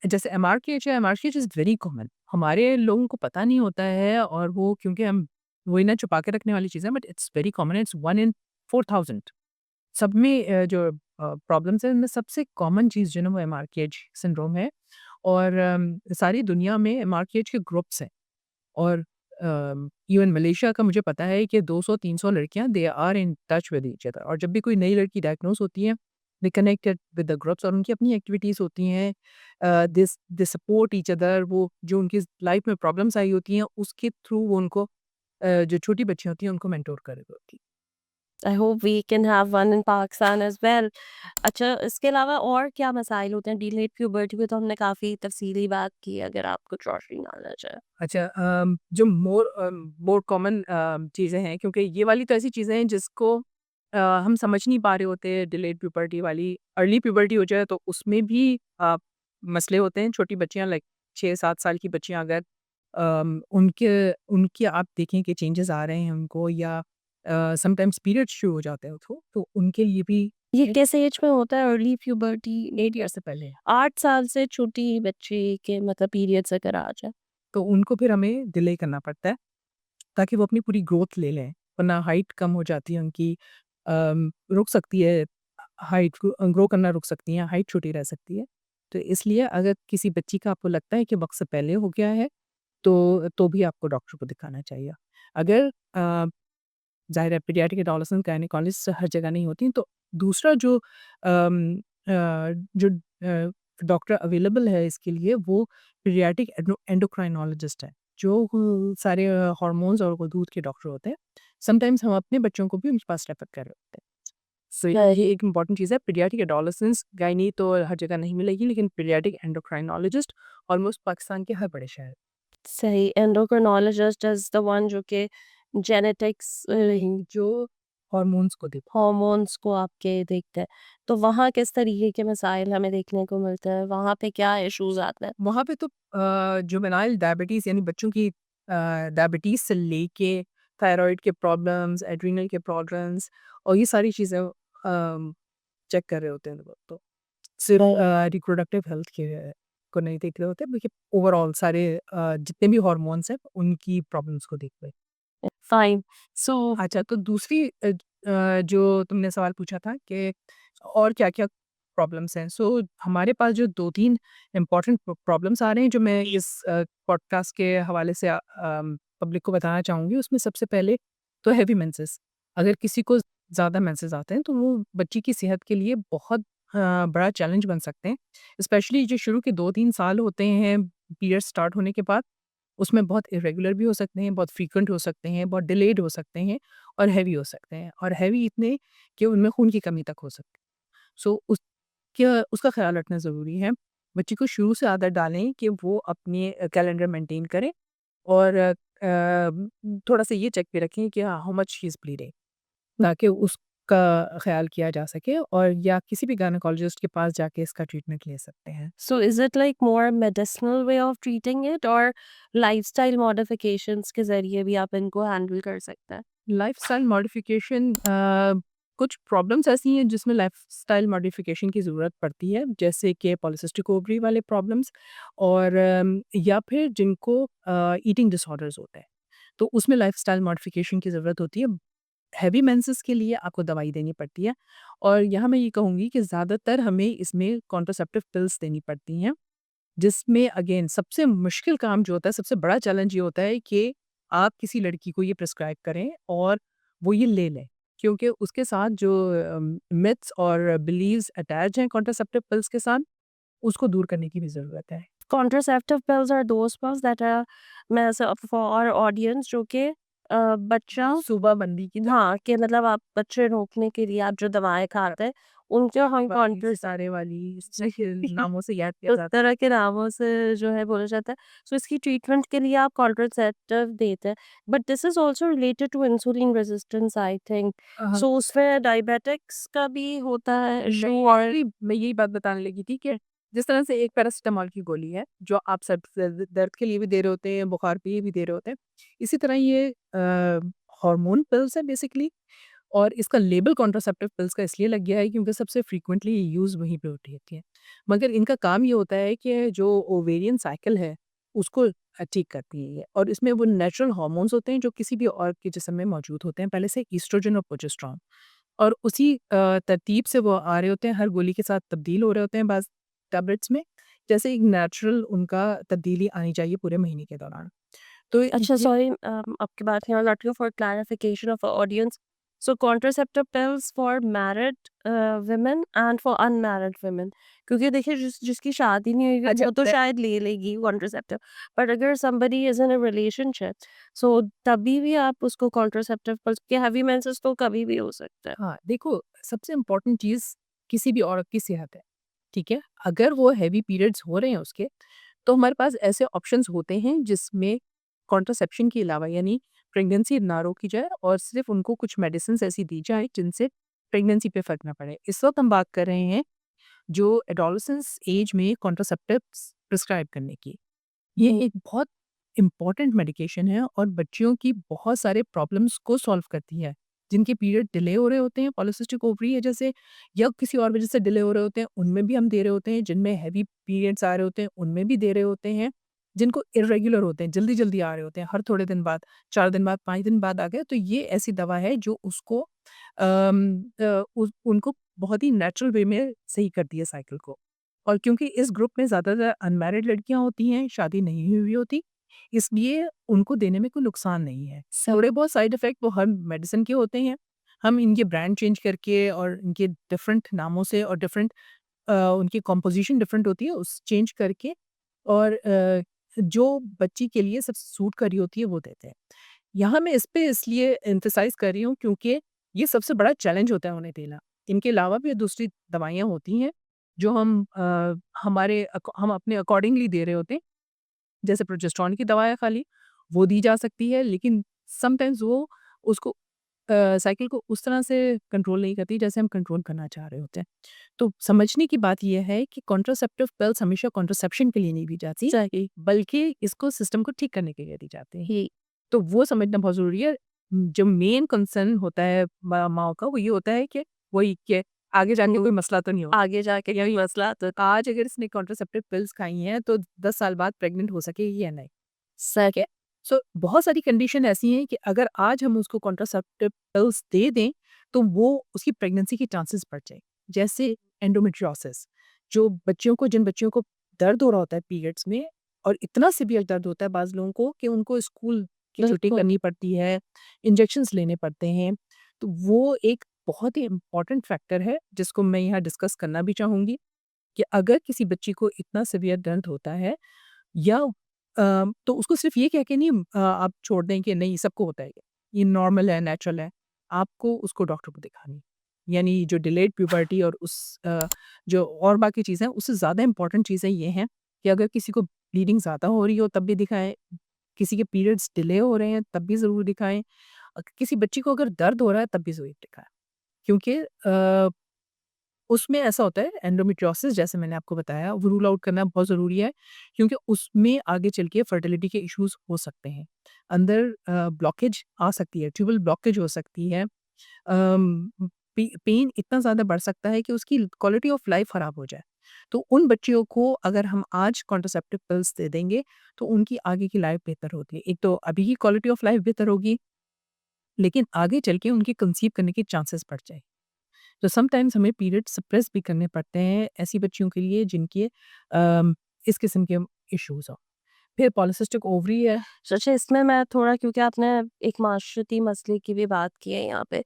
जैसे एमआरकेएच है, एमआरकेएच इज़ वेरी कॉमन। हमारे लोगों को पता नहीं होता है, और वो क्योंकि हम वही ना छुपा के रखने वाली चीज़ है, but it's very common, it's 1 इन 4000। सब में जो प्रॉब्लम्स हैं, उनमें सबसे कॉमन चीज़ जो है ना वो एमआरकेएच सिंड्रोम है, और सारी दुनिया में एमआरकेएच के ग्रुप्स हैं, और इवन मलेशिया का मुझे पता है कि 200-300 लड़कियां they are in touch with each other, और जब भी कोई नई लड़की डायग्नोस होती है, they connected with the groups, और उनकी अपनी एक्टिविटीज़ होती हैं, this they support each other, वो जो उनकी लाइफ में प्रॉब्लम्स आई होती हैं उसके थ्रू वो उनको जो छोटी बच्चियां होती हैं उनको मेंटोर कर रही होती हैं। I hope we can have one in Pakistan as well. अच्छा, इसके अलावा और क्या मसाइल होते हैं? डिलेड प्यूबर्टी पे तो हमने काफ़ी तफ़सीली बात की, अगर आप कुछ रोशनी डालना चाहें। अच्छा, जो मोर कॉमन चीज़ें हैं, क्योंकि ये वाली तो ऐसी चीज़ें हैं जिसको हम समझ नहीं पा रहे होते हैं, डिलेड प्यूबर्टी वाली। अर्ली प्यूबर्टी हो जाए तो उसमें भी मसले होते हैं। छोटी बच्चियाँ लाइक 6-7 साल की बच्चियाँ अगर उनके उनके आप देखें कि चेंजेस आ रहे हैं उनको, या समटाइम्स पीरियड्स शुरू हो जाते हैं तो उनके लिए भी ये किस एज में होता है अर्ली प्यूबर्टी? 8 ईयर से पहले। 8 साल से छोटी बच्ची के मतलब पीरियड्स अगर आ जाए। तो उनको फिर हमें डिले करना पड़ता है, ताकि वो अपनी पूरी ग्रोथ ले लें, वरना हाइट कम हो जाती है उनकी, रुक सकती है, हाइट ग्रो करना रुक सकती हैं, हाइट छोटी रह सकती है। तो इसलिए अगर किसी बच्ची का आपको लगता है कि वक़्त से पहले हो गया है, तो भी आपको डॉक्टर को दिखाना चाहिए। अगर ज़ाहिर है पीडियाट्रिक एडोलेसेंट गायनेकोलॉजिस्ट हर जगह नहीं होती, तो दूसरा जो जो डॉक्टर अवेलेबल है इसके लिए, वो पीडियाट्रिक एंडोक्राइनोलॉजिस्ट है, जो सारे हार्मोन्स और वो दूध के डॉक्टर होते हैं। समटाइम्स हम अपने बच्चों को भी उनके पास रेफर कर रहे होते हैं। सो ये एक इम्पॉर्टेंट चीज़ है, पीडियाट्रिक एडोलेसेंस गायनी तो हर जगह नहीं मिलेगी, लेकिन पीडियाट्रिक एंडोक्राइनोलॉजिस्ट ऑलमोस्ट पाकिस्तान के हर बड़े शहर। सही, एंडोक्रिनोलॉजिस्ट इज़ द वन जो कि जेनेटिक्स जो हार्मोन्स को देखते हैं। हार्मोन्स को आपके देखते हैं। तो वहाँ किस तरीके के मसाइल हमें देखने को मिलते हैं? वहाँ पे क्या इश्यूज़ आते हैं? वहाँ पे तो जुवेनाइल डायबिटीज़ यानी बच्चों की डायबिटीज़ से लेके थायरॉइड के प्रॉब्लम्स, एड्रीनल के प्रॉब्लम्स और ये सारी चीज़ें चेक कर रहे होते हैं वो तो। सिर्फ़ रिप्रोडक्टिव हेल्थ के को नहीं देख रहे होते बल्कि ओवरऑल सारे जितने भी हार्मोन्स हैं उनकी प्रॉब्लम्स को देख रहे हैं। फाइन। सो अच्छा तो दूसरी जो तुमने सवाल पूछा था कि और क्या-क्या प्रॉब्लम्स हैं। सो हमारे पास जो 2-3 इम्पोर्टेंट प्रॉब्लम्स आ रहे हैं जो मैं इस पॉडकास्ट के हवाले से पब्लिक को बताना चाहूँगी। उसमें सबसे पहले तो हेवी मेंसेस। अगर किसी को ज़्यादा मेंसेस आते हैं तो वो बच्ची की सेहत के लिए बहुत बड़ा चैलेंज बन सकते हैं। स्पेशली जो शुरू के 2-3 साल होते हैं पीरियड्स स्टार्ट होने के बाद उसमें बहुत इर्रेगुलर भी हो सकते हैं, बहुत फ्रीक्वेंट हो सकते हैं, बहुत डिलेड हो सकते हैं और हेवी हो सकते हैं और हेवी इतने कि उनमें खून की कमी तक हो सकती है। सो उसका ख़्याल रखना ज़रूरी है। बच्चे को शुरू से आदत डालें कि वो अपने कैलेंडर मेंटेन करे और थोड़ा-सा ये चेक पे रखें कि how much she is bleeding ताकि उसका ख़्याल किया जा सके और या किसी भी गायनेकोलॉजिस्ट के पास जाके इसका ट्रीटमेंट ले सकते हैं। So is it like more medicinal way of treating it, और लाइफ़स्टाइल मॉडिफ़िकेशंस के ज़रिए भी आप इनको हैंडल कर सकते हैं? लाइफ़स्टाइल मॉडिफ़िकेशन कुछ प्रॉब्लम्स ऐसी हैं जिसमें लाइफ़स्टाइल मॉडिफ़िकेशन की ज़रूरत पड़ती है, जैसे कि पॉलिसिस्टिक ओवरी वाले प्रॉब्लम्स और या फिर जिनको ईटिंग डिसऑर्डर्स होते हैं, तो उसमें लाइफ़स्टाइल मॉडिफ़िकेशन की ज़रूरत होती है। हेवी मेंसेस के लिए आपको दवाई देनी पड़ती है और यहाँ मैं ये कहूँगी कि ज़्यादातर हमें इसमें कॉन्ट्रासेप्टिव पिल्स देनी पड़ती हैं। जिसमें अगेन सबसे मुश्किल काम जो होता है, सबसे बड़ा चैलेंज ये होता है कि आप किसी लड़की को ये प्रिस्क्राइब करें और वो ये ले लें। क्योंकि उसके साथ जो मिथ्स और बिलीव्स अटैच हैं कॉन्ट्रासेप्टिव पिल्स के साथ, उसको दूर करने की भी ज़रूरत है। Contraceptive pills are those pills that are मैं ऐसा for our audience जो कि बच्चा, सुबह बंदी की हाँ, कि मतलब आप बच्चे रोकने के लिए आप जो दवाएँ खाते हैं, उनको हम वाली, सितारे वाली, इस तरह के नामों से याद किया उस जाता तरह के नामों से जो है बोला जाता है। सो इसकी ट्रीटमेंट के लिए आप कॉन्ट्रासेप्टिव देते हैं। But this is also related to insulin resistance I think. है। सो उसमें डायबिटिक्स का भी होता है इश्यू। नहीं, और एक्चुअली मैं यही बात बताने लगी थी कि जिस तरह से एक पैरासिटामॉल की गोली है, जो आप सर दर्द के लिए भी दे रहे होते हैं, बुखार के लिए भी दे रहे होते हैं। इसी तरह ये हार्मोन पिल्स है बेसिकली और इसका लेबल कॉन्ट्रासेप्टिव पिल्स का इसलिए लग गया है क्योंकि सबसे फ्रीक्वेंटली यूज़ वहीं पे होती है। मगर इनका काम ये होता है कि जो ओवेरियन साइकिल है, उसको ठीक करती है ये और इसमें वो नेचुरल हार्मोन्स होते हैं जो किसी भी औरत के जिस्म में मौजूद होते हैं, पहले से ईस्ट्रोजन और प्रोजेस्टेरोन। और उसी तरतीब से वो आ रहे होते हैं, हर गोली के साथ तब्दील हो रहे होते हैं बाज़ टैबलेट्स में, जैसे एक नेचुरल उनका तब्दीली आनी चाहिए पूरे महीने के दौरान। तो अच्छा, ये सॉरी, आपकी बात यहाँ काट रही हूँ for clarification of audience. So contraceptive pills for married women and for unmarried women, क्योंकि देखिए जिसकी शादी नहीं हुई अच्छा वो तो मैं शायद ले लेगी कॉन्ट्रासेप्टिव, बट अगर somebody is in a relationship, so तभी भी आप उसको कॉन्ट्रासेप्टिव पिल्स के हैवी मेंसेस तो कभी भी हो सकता है। हाँ, देखो सबसे इम्पोर्टेंट चीज़ किसी भी औरत की सेहत है, ठीक है? अगर वो हेवी पीरियड्स हो रहे हैं उसके, तो हमारे पास ऐसे ऑप्शंस होते हैं जिसमें कॉन्ट्रासेप्शन के अलावा यानी प्रेगनेंसी ना रोकी जाए और सिर्फ़ उनको कुछ मेडिसिन्स ऐसी दी जाए जिनसे प्रेगनेंसी पे फ़र्क ना पड़े। इस वक़्त हम बात कर रहे हैं जो एडोलेसेंस एज में कॉन्ट्रासेप्टिव्स प्रिस्क्राइब करने की। ये एक बहुत इम्पोर्टेंट मेडिकेशन है और बच्चियों की बहुत सारे प्रॉब्लम्स को सॉल्व करती है। जिनके पीरियड डिले हो रहे होते हैं, पॉलिसिस्टिक ओवरी है जैसे या किसी और वजह से डिले हो रहे होते हैं, उनमें भी हम दे रहे होते हैं। जिनमें हेवी पीरियड्स आ रहे होते हैं, उनमें भी दे रहे होते हैं। जिनको इर्रेगुलर होते हैं, जल्दी-जल्दी आ रहे होते हैं, हर थोड़े दिन बाद, 4 दिन बाद, 5 दिन बाद आ गए, तो ये ऐसी दवा है जो उसको उस उनको बहुत ही नेचुरल वे में सही करती है साइकिल को। और क्योंकि इस ग्रुप में ज़्यादातर अनमैरिड लड़कियाँ होती हैं, शादी नहीं हुई होती, इसलिए उनको देने में कोई नुकसान नहीं है। थोड़े बहुत साइड इफ़ेक्ट वो हर मेडिसिन के होते हैं। हम इनके ब्रांड चेंज करके और इनके डिफरेंट नामों से और डिफरेंट उनकी कॉम्पोज़िशन डिफरेंट होती है, उस चेंज करके और जो बच्ची के लिए सब सूट कर रही होती है, वो देते हैं। यहाँ मैं इस पे इसलिए एम्फसाइज़ कर रही हूँ क्योंकि ये सबसे बड़ा चैलेंज होता है उन्हें देना। इनके अलावा भी दूसरी दवाइयाँ होती हैं, जो हम अपने अकॉर्डिंगली दे रहे होते हैं। जैसे प्रोजेस्टेरोन की दवा है खाली, वो दी जा सकती है लेकिन समटाइम्स वो उसको साइकिल को उस तरह से कंट्रोल नहीं करती जैसे हम कंट्रोल करना चाह रहे होते हैं। तो समझने की बात ये है कि कॉन्ट्रासेप्टिव पिल्स हमेशा कॉन्ट्रासेप्शन के लिए नहीं दी जाती, सही। बल्कि इसको सिस्टम को ठीक करने के लिए दी जाती हैं। ही तो वो समझना बहुत ज़रूरी है। जो मेन कंसर्न होता है माँओं का वो ये होता है कि वही कि आगे जाके कोई मसला तो नहीं होगा। आगे जाके यही मसला तो आज अगर इसने कॉन्ट्रासेप्टिव पिल्स खाई हैं तो 10 साल बाद प्रेग्नेंट हो सकेगी या नहीं। ठीक सच है? सो बहुत सारी कंडीशन ऐसी हैं कि अगर आज हम उसको कॉन्ट्रासेप्टिव पिल्स दे दें, तो वो उसकी प्रेगनेंसी के चांसेस बढ़ जाएँ। जैसे एंडोमेट्रियोसिस, जो बच्चियों को जिन बच्चियों को दर्द हो रहा होता है पीरियड्स में और इतना सीवियर दर्द होता है बाज़ लोगों को कि उनको स्कूल की छुट्टी बिल्कुल। करनी पड़ती है, इंजेक्शंस लेने पड़ते हैं। तो वो एक बहुत ही इम्पोर्टेंट फैक्टर है जिसको मैं यहाँ डिस्कस करना भी चाहूँगी कि अगर किसी बच्ची को इतना सीवियर दर्द होता है या तो उसको सिर्फ़ ये कह के नहीं आप छोड़ दें कि नहीं सबको होता है ये नॉर्मल है, नेचुरल है। आपको उसको डॉक्टर को दिखानी है। यानी जो डिलेड प्यूबर्टी और जो और बाकी चीज़ें हैं, उससे ज़्यादा इम्पोर्टेंट चीज़ें ये हैं कि अगर किसी को ब्लीडिंग ज़्यादा हो रही हो तब भी दिखाएँ, किसी के पीरियड्स डिले हो रहे हैं तब भी ज़रूर दिखाएँ। किसी बच्ची को अगर दर्द हो रहा है तब भी ज़रूर दिखाएँ। क्योंकि उसमें ऐसा होता है एंडोमेट्रियोसिस जैसे मैंने आपको बताया वो रूल आउट करना बहुत ज़रूरी है क्योंकि उसमें आगे चल के फर्टिलिटी के इश्यूज हो सकते हैं। अंदर ब्लॉकेज आ सकती है, ट्यूबल ब्लॉकेज हो सकती है। पेन इतना ज़्यादा बढ़ सकता है कि उसकी क्वालिटी ऑफ लाइफ ख़राब हो जाए। तो उन बच्चियों को अगर हम आज कॉन्ट्रासेप्टिव पिल्स दे देंगे तो उनकी आगे की लाइफ बेहतर होती है। एक तो अभी की क्वालिटी ऑफ लाइफ बेहतर होगी, लेकिन आगे चल के उनकी कंसीव करने के चांसेस बढ़ जाएँ। तो समटाइम्स हमें पीरियड सप्रेस भी करने पड़ते हैं ऐसी बच्चियों के लिए जिनके इस किस्म के इश्यूज़ हों। फिर पॉलिसिस्टिक ओवरी है। सोचिए इसमें मैं थोड़ा क्योंकि आपने एक माशरती मसले की भी बात की है यहाँ पे।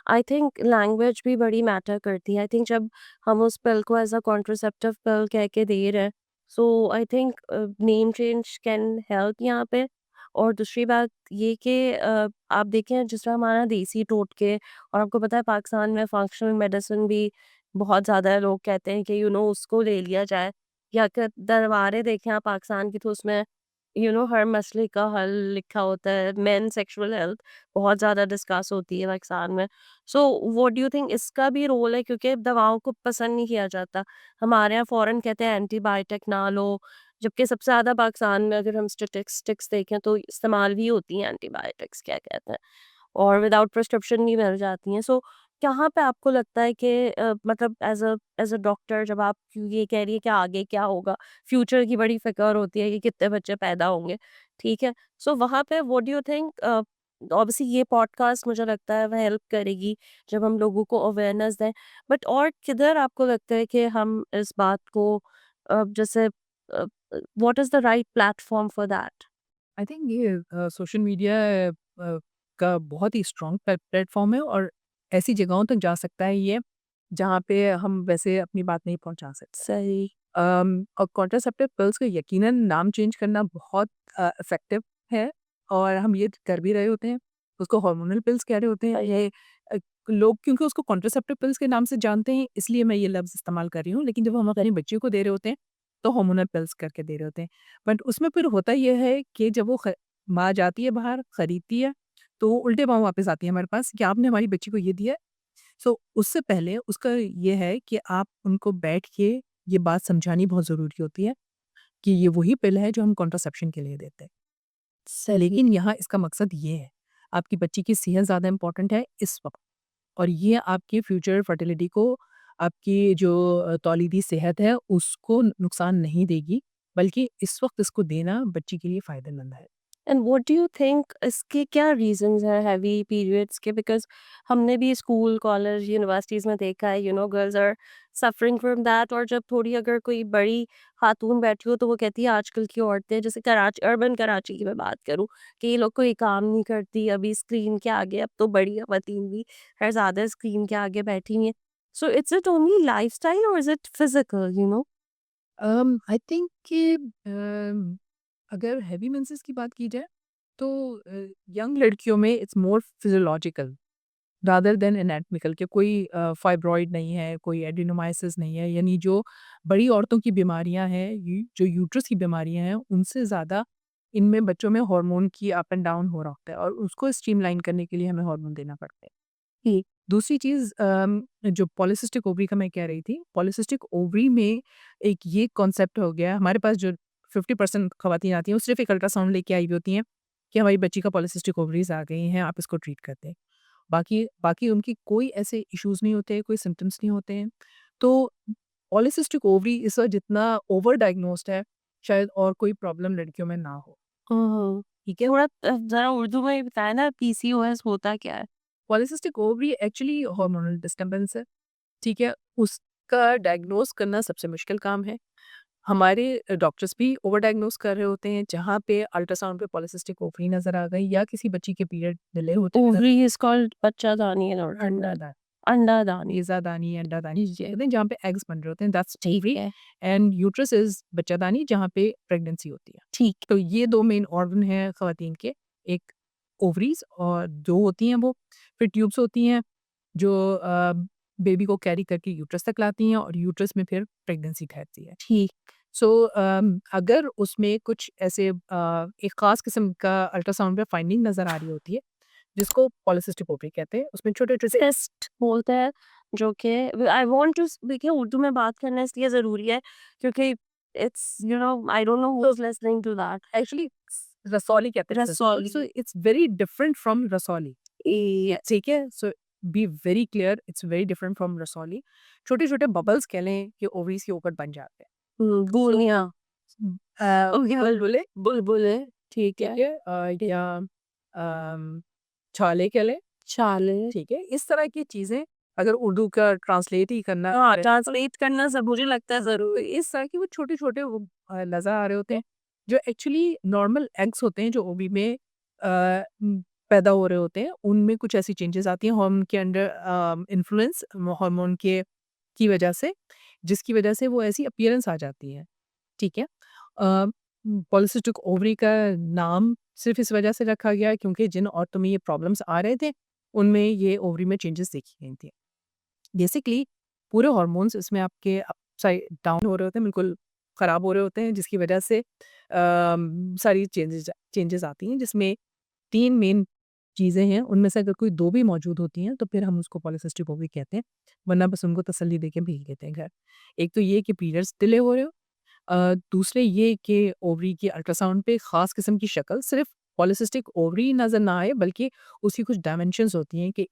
आई थिंक लैंग्वेज भी बड़ी मैटर करती है। आई थिंक जब हम उस पिल को एज़ अ कॉन्ट्रासेप्टिव पिल कह के दे रहे हैं, so I think name change can help यहाँ पे। और दूसरी बात ये कि आप देखें जिस तरह हमारा देसी टोटके और आपको पता है पाकिस्तान में फंक्शनल मेडिसिन भी बहुत ज़्यादा है, लोग कहते हैं कि उसको ले लिया जाए। या अगर दरबारें देखें आप पाकिस्तान की तो उसमें हर मसले का हल लिखा होता है। मेन सेक्सुअल हेल्थ बहुत ज़्यादा डिस्कस होती है पाकिस्तान में। सो व्हाट डू यू थिंक इसका भी रोल है क्योंकि दवाओं को पसंद नहीं किया जाता। हमारे यहाँ फ़ौरन कहते हैं एंटीबायोटिक ना लो, जबकि सबसे ज़्यादा पाकिस्तान में अगर हम स्टैटिस्टिक्स देखें तो इस्तेमाल भी होती हैं एंटीबायोटिक्स क्या कहते हैं। और विदाउट प्रिस्क्रिप्शन भी मिल जाती हैं। सो कहाँ पे आपको लगता है कि मतलब एज़ अ डॉक्टर जब आप ये कह रही है कि आगे क्या होगा, फ्यूचर की बड़ी फ़िक्र होती है कि कितने बच्चे पैदा होंगे, ठीक है? सो वहाँ पे what do you think obviously ये पॉडकास्ट मुझे लगता है वह हेल्प करेगी जब हम लोगों को अवेयरनेस दें। बट और किधर आपको लगता है कि हम इस बात को जैसे what is the right platform for that? I think ये सोशल मीडिया का बहुत ही स्ट्रॉन्ग प्लेटफ़ॉर्म है और ऐसी जगहों तक जा सकता है ये, जहाँ पे हम वैसे अपनी बात नहीं पहुँचा सकते। सही। और कॉन्ट्रासेप्टिव पिल्स का यकीनन नाम चेंज करना बहुत इफ़ेक्टिव है और हम ये कर भी रहे होते हैं। उसको हार्मोनल पिल्स कह रहे होते हैं। ये अ, लोग क्योंकि उसको कॉन्ट्रासेप्टिव पिल्स के नाम से जानते हैं, इसलिए मैं ये लफ्ज़ इस्तेमाल कर रही हूँ। लेकिन जब हम अपनी बच्चियों को दे रहे होते हैं, तो हार्मोनल पिल्स करके दे रहे होते हैं। बट उसमें फिर होता ये है कि जब वो माँ जाती है बाहर, खरीदती है, तो वो उल्टे पाँव वापस आती है हमारे पास कि आपने हमारी बच्ची को ये दिया है। सो उससे पहले उसका ये है कि आप उनको बैठ के ये बात समझानी बहुत ज़रूरी होती है कि ये वही पिल है जो हम कॉन्ट्रासेप्शन के लिए देते हैं। सही। लेकिन यहाँ इसका मकसद ये है, आपकी बच्ची की सेहत ज़्यादा इम्पोर्टेंट है इस वक़्त और ये आपकी फ्यूचर फर्टिलिटी को, आपकी जो तौलीदी सेहत है उसको नुकसान नहीं देगी, बल्कि इस वक़्त इसको देना बच्ची के लिए फ़ायदेमंद है। And what do you think इसके क्या रीजंस हैं हैवी पीरियड्स के? बिकॉज हमने भी स्कूल कॉलेज यूनिवर्सिटीज में देखा है girls are suffering from that. और जब थोड़ी अगर कोई बड़ी खातून बैठी हो तो वो कहती है आजकल की औरतें, जैसे कराची, अर्बन कराची की मैं बात करूँ, कि ये लोग कोई काम नहीं करती, अभी स्क्रीन के आगे, अब तो बड़ी खवातीन भी हर ज़्यादा स्क्रीन के आगे बैठी हुई हैं। So it's it only lifestyle और is it physical? I think कि अगर हेवी मेंसेस की बात की जाए तो यंग लड़कियों में it's more physiological rather than anatomical कि कोई फाइब्रॉइड नहीं है, कोई एडिनोमाइसिस नहीं है, यानी जो बड़ी औरतों की बीमारियां हैं, जो यूट्रस की बीमारियां हैं, उनसे ज़्यादा इनमें बच्चों में हार्मोन की अप एंड डाउन हो रहा होता है और उसको स्ट्रीमलाइन करने के लिए हमें हार्मोन देना पड़ता है। ठीक। दूसरी चीज़ जो पॉलिसिस्टिक ओवरी का मैं कह रही थी, पॉलिसिस्टिक ओवरी में एक ये कॉन्सेप्ट हो गया, हमारे पास जो 50% ख़वातीन आती हैं, वो सिर्फ़ एक अल्ट्रासाउंड लेके आई हुई होती हैं कि हमारी बच्ची का पॉलिसिस्टिक ओवरीज़ आ गई हैं, आप इसको ट्रीट कर दें। बाकी बाकी उनकी कोई ऐसे इश्यूज़ नहीं होते, कोई सिम्पटम्स नहीं होते हैं। तो पॉलिसिस्टिक ओवरी इस वक़्त जितना ओवर डायग्नोस्ड है, शायद और कोई प्रॉब्लम लड़कियों में ना हो, हम्म। ठीक है? थोड़ा जरा उर्दू में बताया ना, पीसीओएस होता क्या है? Polycystic ovary actually hormonal disturbance है, ठीक है? उसका डायग्नोज़ करना सबसे मुश्किल काम है। हमारे डॉक्टर्स भी ओवर डायग्नोज़ कर रहे होते हैं, जहाँ पे अल्ट्रासाउंड पे पॉलिसिस्टिक ओवरी नज़र आ गई या किसी बच्ची के पीरियड डिले होते नज़र ओवरी इज कॉल्ड बच्चादानी और अंडादानी, अंडादानी। ज़ादानी, अंडादानी जिसे कहते हैं, जहाँ पे एग्स बन रहे होते हैं, दैट्स ठीक ओवरी है। एंड यूट्रस इज़ बच्चादानी जहाँ पे प्रेगनेंसी होती है। ठीक। तो ये 2 मेन ऑर्गन हैं ख़वातीन के, एक ओवरीज़ और 2 होती हैं वो, फिर ट्यूब्स होती हैं जो बेबी को कैरी करके यूट्रस तक लाती हैं और यूट्रस में फिर प्रेगनेंसी ठहरती है। ठीक। सो अगर उसमें कुछ ऐसे एक ख़ास किस्म का अल्ट्रासाउंड में फाइंडिंग नज़र आ रही होती है, जिसको पॉलिसिस्टिक ओवरी कहते हैं, उसमें छोटे-छोटे टेस्ट बोलते हैं, जो कि आई वांट टू, देखिए उर्दू में बात करना इसलिए ज़रूरी है क्योंकि it's I don't know who is listening to that. Actually रसौली कहते हैं रसौली। So it's very different from रसौली, ये ठीक है? So be very clear it's very different from रसौली। छोटे-छोटे बबल्स कह लें कि ओवरीज़ के ऊपर बन जाते हैं। सो गोलियाँ। ओके, बुलबुले बुलबुलें, ठीक ठीक है। है या छाले कह लें, छाले। ठीक है? इस तरह की चीज़ें अगर उर्दू का ट्रांसलेट ही करना हाँ, है, तो ट्रांसलेट करना सब मुझे लगता है तो ज़रूरी। इस तरह के वो छोटे-छोटे वो नज़र आ रहे होते हैं, जो एक्चुअली नॉर्मल एग्स होते हैं जो ओवी में पैदा हो रहे होते हैं, उनमें कुछ ऐसी चेंजेज़ आती हैं हार्मोन के अंडर इन्फ्लुएंस हार्मोन के की वजह से, जिसकी वजह से वो ऐसी अपीयरेंस आ जाती है, ठीक है? पॉलिसिस्टिक ओवरी का नाम सिर्फ़ इस वजह से रखा गया है क्योंकि जिन औरतों में ये प्रॉब्लम्स आ रहे थे, उनमें ये ओवरी में चेंजेज़ देखी गई थी। बेसिकली पूरे हार्मोन्स इसमें आपके अपसाइड डाउन हो रहे होते हैं, बिल्कुल ख़राब हो रहे होते हैं, जिसकी वजह से सारी चेंजेज़ आती हैं, जिसमें 3 मेन चीज़ें हैं, उनमें से अगर कोई 2 भी मौजूद होती हैं, तो फिर हम उसको पॉलिसिस्टिक ओवरी कहते हैं, वरना बस उनको तसल्ली देके भेज देते हैं घर। एक तो ये कि पीरियड्स डिले हो रहे हो, दूसरे ये कि ओवरी की अल्ट्रासाउंड पे ख़ास किस्म की शक्ल सिर्फ़ पॉलिसिस्टिक ओवरी नज़र ना आए, बल्कि उसकी कुछ डायमेंशंस होती हैं कि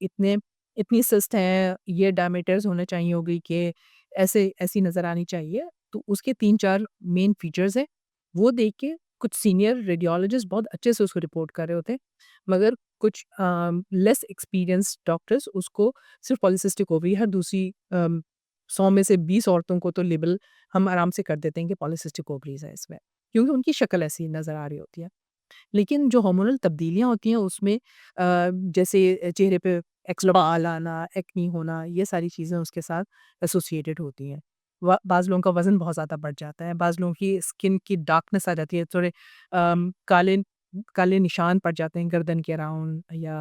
इतनी सिस्ट है, ये डायमीटर्स होने चाहिए होगी कि ऐसी नज़र आनी चाहिए। तो उसके 3-4 मेन फीचर्स हैं, वो देख के कुछ सीनियर रेडियोलॉजिस्ट बहुत अच्छे से उसको रिपोर्ट कर रहे होते हैं, मगर कुछ लेस एक्सपीरियंस्ड डॉक्टर्स उसको सिर्फ़ पॉलिसिस्टिक ओवरी हर दूसरी 100 में से 20 औरतों को तो लेबल हम आराम से कर देते हैं कि पॉलिसिस्टिक ओवरीज़ है इसमें, क्योंकि उनकी शक्ल ऐसी नज़र आ रही होती है। लेकिन जो हार्मोनल तब्दीलियाँ होती हैं उसमें जैसे चेहरे पे बाल आना, एक्नी होना, ये सारी चीज़ें उसके साथ एसोसिएटेड होती हैं। बाज़ लोगों का वज़न बहुत ज़्यादा बढ़ जाता है, बाज़ लोगों की स्किन की डार्कनेस आ जाती है, थोड़े काले काले निशान पड़ जाते हैं गर्दन के अराउंड या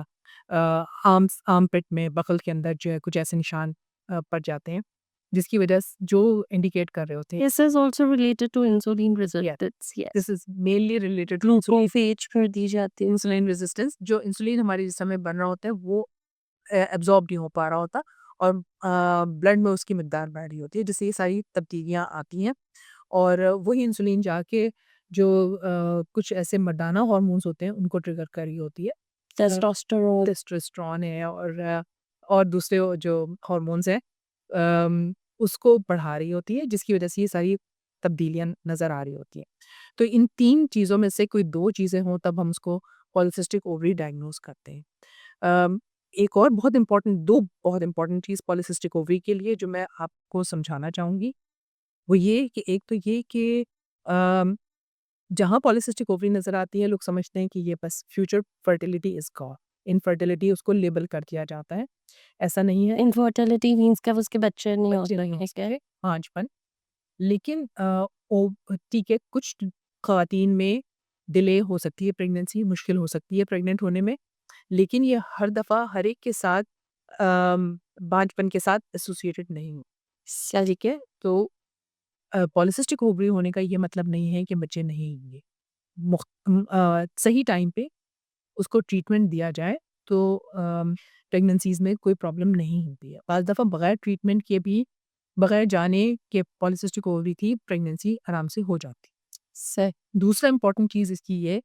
आर्म पिट में, बकल के अंदर जो है कुछ ऐसे निशान पड़ जाते हैं, जिसकी वजह स जो इंडिकेट कर रहे होते हैं This is also related to insulin या resistance, this yes। Is mainly related to Glucophage कर दी जाती है। इंसुलिन रेजिस्टेंस जो इंसुलिन हमारे जिस्म में बन रहा होता है वो एब्ज़ॉर्ब नहीं हो पा रहा होता और ब्लड में उसकी मिकदार बढ़ रही होती है जिससे ये सारी तब्दीलियाँ आती हैं और वही इंसुलिन जाके जो कुछ ऐसे मर्दाना हार्मोन्स होते हैं उनको ट्रिगर कर रही होती है। टेस्टोस्टेरोन। टेस्टोस्टेरोन है और दूसरे वो जो हार्मोन्स हैं उसको बढ़ा रही होती है जिसकी वज़ह से ये सारी तब्दीलियाँ नज़र आ रही होती हैं। तो इन 3 चीज़ों में से कोई 2 चीज़ें हों तब हम उसको पॉलिसिस्टिक ओवरी डायग्नोज़ करते हैं। एक और बहुत इम्पोर्टेंट 2 बहुत इम्पोर्टेंट चीज़ पॉलिसिस्टिक ओवरी के लिए जो मैं आपको समझाना चाहूँगी, वो ये कि एक तो ये कि अम, जहाँ पॉलिसिस्टिक ओवरी नज़र आती है लोग समझते हैं कि ये बस future fertility is gone, infertility उसको लेबल कर दिया जाता है। ऐसा नहीं है, इनफर्टिलिटी मीन्स क्या, उसके बच्चे नहीं बच्चे नहीं होते हो हैं क्या? सकते, पाँचपन लेकिन ठीक है कुछ ख़वातीन में डिले हो सकती है प्रेगनेंसी, मुश्किल हो सकती है प्रेग्नेंट होने में, लेकिन ये हर दफ़ा हर एक के साथ बांझपन के साथ एसोसिएटेड नहीं हो। ठीक है? तो पॉलिसिस्टिक ओवरी होने का ये मतलब नहीं है कि बच्चे नहीं होंगे। सही टाइम पे उसको ट्रीटमेंट दिया जाए तो प्रेगनेंसीज़ में कोई प्रॉब्लम नहीं होती है। बाज़ दफ़ा बगैर ट्रीटमेंट के भी, बगैर जाने कि पॉलिसिस्टिक ओवरी थी, प्रेगनेंसी आराम से हो जाती। से दूसरा इम्पोर्टेंट चीज़ इसकी ये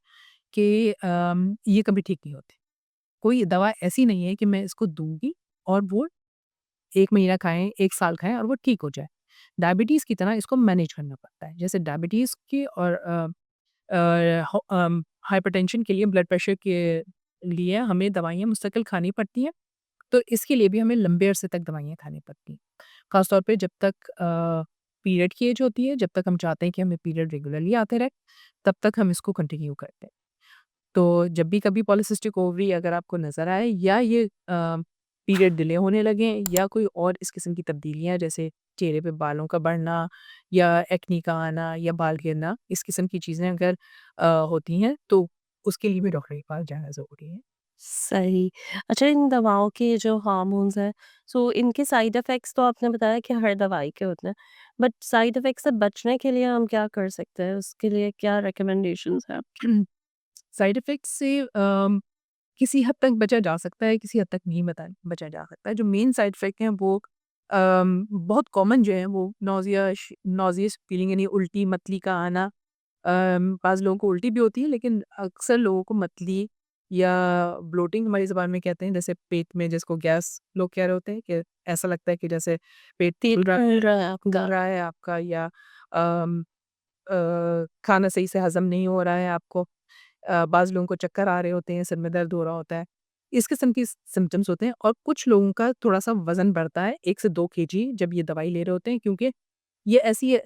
कि ये कभी ठीक नहीं होती। कोई दवा ऐसी नहीं है कि मैं इसको दूँगी और वो 1 महीना खाएँ, 1 साल खाएँ और वो ठीक हो जाए। डायबिटीज़ की तरह इसको मैनेज करना पड़ता है। जैसे डायबिटीज़ की और हाइपरटेंशन के लिए, ब्लड प्रेशर के लिए हमें दवाइयाँ मुस्तकिल खानी पड़ती हैं, तो इसके लिए भी हमें लंबे अरसे तक दवाइयाँ खानी पड़ती हैं। ख़ास तौर पे जब तक पीरियड की एज होती है, जब तक हम चाहते हैं कि हमें पीरियड रेगुलरली आते रहे, तब तक हम इसको कंटिन्यू करते हैं। तो जब भी कभी पॉलिसिस्टिक ओवरी अगर आपको नज़र आए या ये पीरियड डिले होने लगें या कोई और इस किस्म की तब्दीलियाँ जैसे चेहरे पे बालों का बढ़ना या एक्ने का आना या बाल गिरना, इस किस्म की चीज़ें अगर होती हैं तो उसके लिए भी डॉक्टर के पास जाना ज़रूरी है। सही। अच्छा, इन दवाओं के जो हार्मोन्स हैं, सो इनके साइड इफ़ेक्ट्स तो आपने बताया कि हर दवाई के होते हैं, बट साइड इफ़ेक्ट्स से बचने के लिए हम क्या कर सकते हैं? उसके लिए क्या रिकमेंडेशंस हैं आपकी? साइड इफ़ेक्ट्स से किसी हद तक बचा जा सकता है, किसी हद तक नहीं बचा जा सकता है। जो मेन साइड इफ़ेक्ट हैं वो बहुत कॉमन जो हैं वो नॉज़ियस फीलिंग यानी उल्टी, मतली का आना। बाज़ लोगों को उल्टी भी होती है लेकिन अक्सर लोगों को मतली या ब्लोटिंग हमारी ज़बान में कहते हैं, जैसे पेट में जिसको गैस लोग कह रहे होते हैं कि ऐसा लगता है कि जैसे पेट पेट फूल रहा है फूल आपका। रहा है आपका या अम खाना सही से हज़म नहीं हो रहा है आपको। बाज़ लोगों को चक्कर आ रहे होते हैं, सिर में दर्द हो रहा होता है। इस किस्म की सिम्पटम्स होते हैं और कुछ लोगों का थोड़ा-सा वज़न बढ़ता है 1 से 2 केजी जब ये दवाई ले रहे होते हैं, क्योंकि ये ऐसी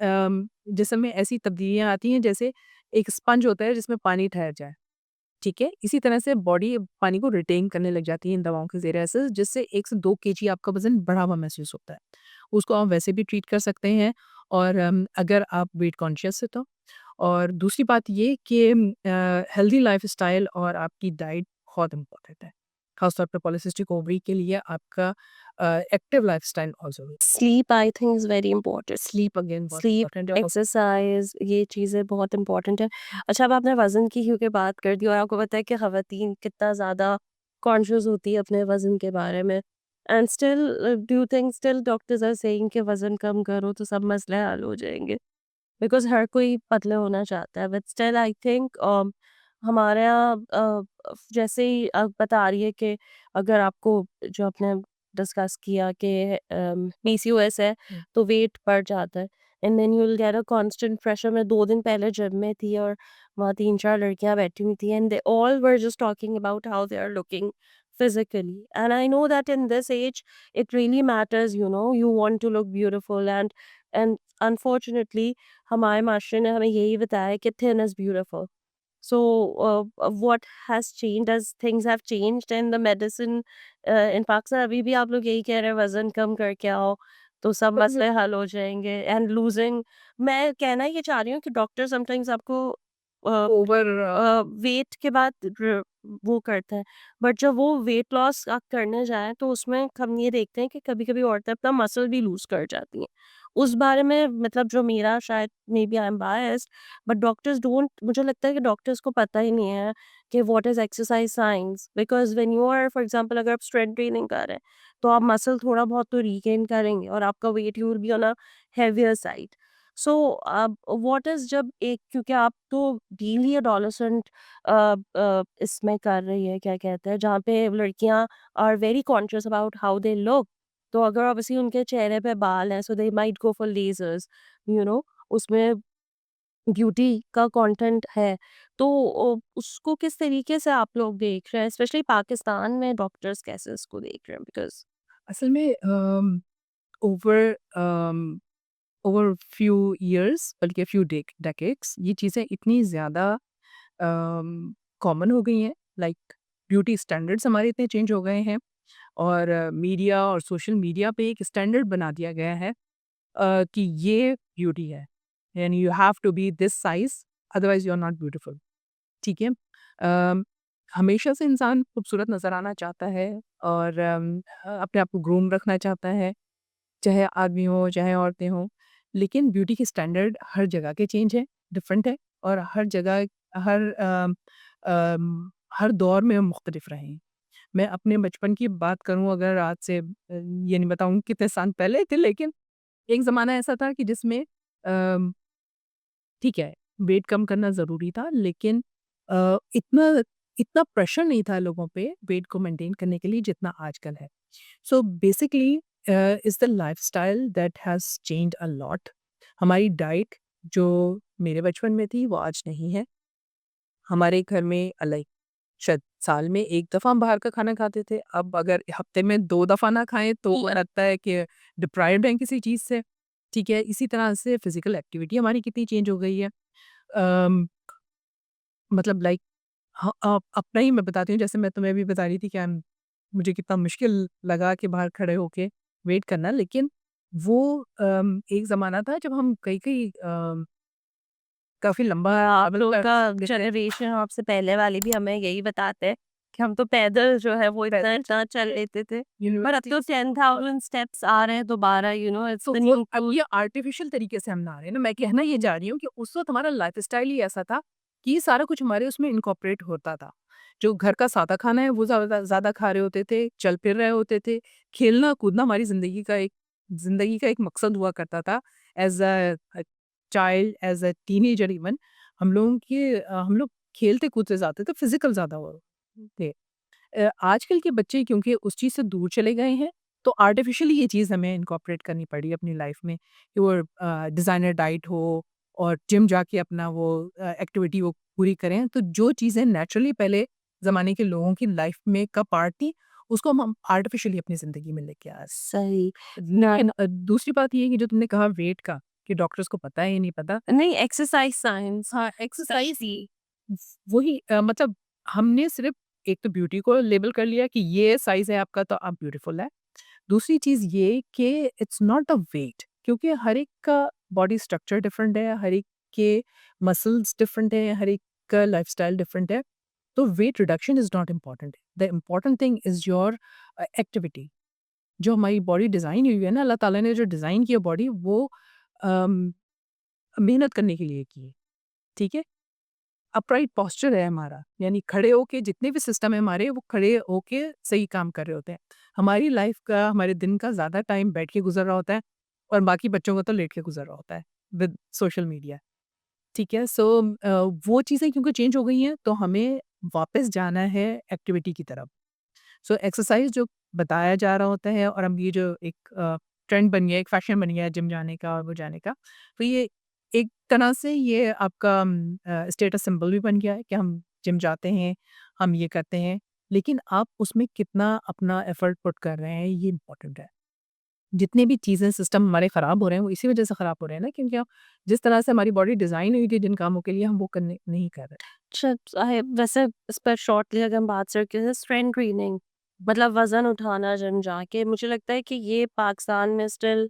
जिस्म में ऐसी तब्दीलियाँ आती हैं जैसे एक स्पंज होता है जिसमें पानी ठहर जाए, ठीक है? इसी तरह से बॉडी पानी को रिटेन करने लग जाती है इन दवाओं के ज़रिए से, जिससे 1 से 2 केजी आपका वज़न बढ़ा हुआ महसूस होता है। उसको आप वैसे भी ट्रीट कर सकते हैं और अगर आप वेट कॉन्शियस हैं तो। और दूसरी बात ये कि हेल्दी लाइफ़स्टाइल और आपकी डाइट बहुत इम्पोर्टेंट है। ख़ास तौर पे पॉलिसिस्टिक ओवरी के लिए आपका एक्टिव लाइफ़स्टाइल बहुत ज़रूरी है। Sleep I think is very important. Sleep again बहुत स्लीप, इम्पोर्टेंट है और एक्सरसाइज़, ये चीज़ें बहुत इम्पोर्टेंट है। अच्छा, अब आपने वज़न की क्योंकि बात कर दी और आपको पता है कि ख़वातीन कितना ज़्यादा कॉन्शियस होती है अपने वज़न के बारे में, and still do you think still doctors are saying कि वज़न कम करो तो सब मसले हल हो जाएँगे? बिकॉज़ हर कोई पतले होना चाहता है, बट स्टिल आई थिंक हमारे यहाँ जैसे ही आप बता रही है कि अगर आपको, जो आपने डिस्कस किया कि पीसीओएस है हुँ। तो वेट बढ़ जाता है, and then you will get a constant pressure. मैं 2 दिन पहले जिम में थी और वहाँ 3-4 लड़कियाँ बैठी हुई थी and they all were just talking about how they are looking physically, and I know that in this age it really matters, you know, you want to look beautiful, and unfortunately हमारे मास्टर ने हमें यही बताया कि thin is beautiful. So, what has changed as things have changed in the medicine in Pakistan, अभी भी आप लोग यही कह रहे हैं वज़न कम करके आओ, तो सब मसले हल हो जाएँगे एंड लूज़िंग। मैं कहना ये चाह रही हूँ कि डॉक्टर समटाइम्स आपको अ ओवर वेट के बाद वो करते हैं, बट जब वो वेट लॉस आप करने जाएँ तो उसमें हम ये देखते हैं कि कभी-कभी औरतें अपना मसल भी लूज़ कर जाती हैं। उस बारे में मतलब जो मेरा, शायद maybe I am biased, but doctors don't, मुझे लगता है कि डॉक्टर्स को पता ही नहीं है कि what is exercise science, because when you are for example अगर आप स्ट्रेंथ ट्रेनिंग कर रहे हैं, तो आप मसल थोड़ा बहुत तो रिगेन करेंगे और आपका weight you will be on a heavier side. So अब व्हाट इज़, जब एक, क्योंकि आप तो डेली एडोलेसेंट इसमें कर रही है, क्या कहते हैं, जहाँ पे लड़कियाँ are very conscious about how they look, तो अगर ऑब्वियसली उनके चेहरे पे बाल हैं so they might go for lasers, you know, उसमें ब्यूटी का कंटेंट है, तो उसको किस तरीके से आप लोग देख रहे हैं, स्पेशली पाकिस्तान में डॉक्टर्स कैसे उसको देख रहे हैं? बिकॉज़ असल में ओवर ओवर फ्यू इयर्स बल्कि फ्यू डेकेड्स ये चीज़ें इतनी ज़्यादा कॉमन हो गई हैं, लाइक ब्यूटी स्टैंडर्ड्स हमारे इतने चेंज हो गए हैं और मीडिया और सोशल मीडिया पे एक स्टैंडर्ड बना दिया गया है कि ये ब्यूटी है and you have to be this size otherwise you are not beautiful, ठीक है। हमेशा से इंसान खूबसूरत नज़र आना चाहता है और अपने आप को ग्रूम रखना चाहता है, चाहे आदमी हो, चाहे औरतें हों। लेकिन ब्यूटी के स्टैंडर्ड हर जगह के चेंज है, डिफरेंट है और हर जगह हर हर दौर में मुख्तलिफ रहे हैं। मैं अपने बचपन की बात करूँ अगर आज से ये नहीं बताऊँगी कितने साल पहले थे, लेकिन एक ज़माना ऐसा था कि जिसमें ठीक है, वेट कम करना ज़रूरी था, लेकिन इतना इतना प्रेशर नहीं था लोगों पे वेट को मेंटेन करने के लिए जितना आजकल है। So basically is the lifestyle that has changed a lot. हमारी डाइट जो मेरे बचपन में थी वो आज नहीं है। हमारे घर में लाइक शायद साल में 1 दफ़ा हम बाहर का खाना खाते थे। अब अगर हफ्ते में 2 दफ़ा ना खाएँ तो लगता है कि डिप्राइव्ड हैं किसी चीज़ से, ठीक है? इसी तरह से फिज़िकल एक्टिविटी हमारी कितनी चेंज हो गई है। अम, मतलब लाइक अपना ही मैं बताती हूँ, जैसे मैं तुम्हें अभी बता रही थी कि मुझे कितना मुश्किल लगा कि बाहर खड़े होके वेट करना, लेकिन वो एक ज़माना था जब हम कई-कई काफ़ी लंबा आप ट्रैवल लोग कर का लेते थे। जनरेशन आपसे पहले वाले भी हमें यही बताते हैं कि हम तो पैदल जो है वो इतना पैदल इतना चल लेते थे। पर अब यूनिवर्सिटी तो 10,000 स्टेप्स आ रहे हैं दोबारा, इट्स तो द वो न्यू अब कूल। ये आर्टिफ़िशियल तरीके से हम ना रहे हैं ना, मैं कहना ये जा रही हूँ कि उस वक़्त हमारा लाइफ़स्टाइल ही ऐसा था कि ये सारा कुछ हमारे उसमें इनकॉर्पोरेट होता था। जो घर का सादा खाना है वो ज़्यादा ज़्यादा खा रहे होते थे, चल फिर रहे होते थे, खेलना-कूदना हमारी ज़िंदगी का एक मकसद हुआ करता था। As a child, as a teenager even हम लोग खेलते-कूदते ज़्यादा थे, फिज़िकल ज़्यादा वो थे। आजकल के बच्चे क्योंकि उस चीज़ से दूर चले गए हैं, तो आर्टिफ़िशियली ये चीज़ हमें इनकॉर्पोरेट करनी पड़ी अपनी लाइफ़ में कि वो डिज़ाइनर डाइट हो और जिम जाके अपना वो एक्टिविटी वो पूरी करें। तो जो चीज़ें नेचुरली पहले ज़माने के लोगों की लाइफ़ में का पार्ट थी, उसको हम आर्टिफ़िशियली अपनी ज़िंदगी में लेके आ रहे सही। हैं। लेकिन दूसरी बात ये है कि जो तुमने कहा वेट का, कि डॉक्टर्स को पता है या नहीं पता। नहीं, एक्सरसाइज साइंस हाँ, एक्सरसाइज़ स्पेशली। वही मतलब हमने सिर्फ़ एक तो ब्यूटी को लेबल कर लिया कि ये साइज़ है आपका तो आप ब्यूटीफुल है। दूसरी चीज़ ये कि इट्स नॉट द वेट, क्योंकि हर एक का बॉडी स्ट्रक्चर डिफरेंट है, हर एक के मसल्स डिफरेंट है, हर एक का लाइफ़स्टाइल डिफरेंट है। तो weight reduction is not important. The important thing is your activity. जो हमारी बॉडी डिज़ाइन हुई है ना, अल्लाह ताला ने जो डिज़ाइन किया बॉडी वो अम, मेहनत करने के लिए की है, ठीक है? अपराइट पोस्चर है हमारा, यानी खड़े होके जितने भी सिस्टम है हमारे वो खड़े होके सही काम कर रहे होते हैं। हमारी लाइफ का, हमारे दिन का ज़्यादा टाइम बैठ के गुज़र रहा होता है और बाकी बच्चों का तो लेट के गुज़र रहा होता है विद सोशल मीडिया, ठीक है? सो वो चीज़ें क्योंकि चेंज हो गई हैं तो हमें वापस जाना है एक्टिविटी की तरफ। सो एक्सरसाइज़ जो बताया जा रहा होता है और अब ये जो एक ट्रेंड बन गया है, एक फैशन बन गया है जिम जाने का और वो जाने का, तो ये एक तरह से ये आपका स्टेटस सिंबल भी बन गया है कि हम जिम जाते हैं, हम ये करते हैं, लेकिन आप उसमें कितना अपना एफर्ट पुट कर रहे हैं ये इम्पोर्टेंट है। जितनी भी चीज़ें सिस्टम हमारे खराब हो रहे हैं वो इसी वजह से खराब हो रहे हैं ना, क्योंकि आप जिस तरह से हमारी बॉडी डिज़ाइन हुई थी जिन कामों के लिए हम वो करने नहीं कर रहे। अच्छा, वैसे इस पर शॉर्टली अगर हम बात करें, स्ट्रेंथ ट्रेनिंग मतलब वजन उठाना जिम जाके, मुझे लगता है कि ये पाकिस्तान में स्टिल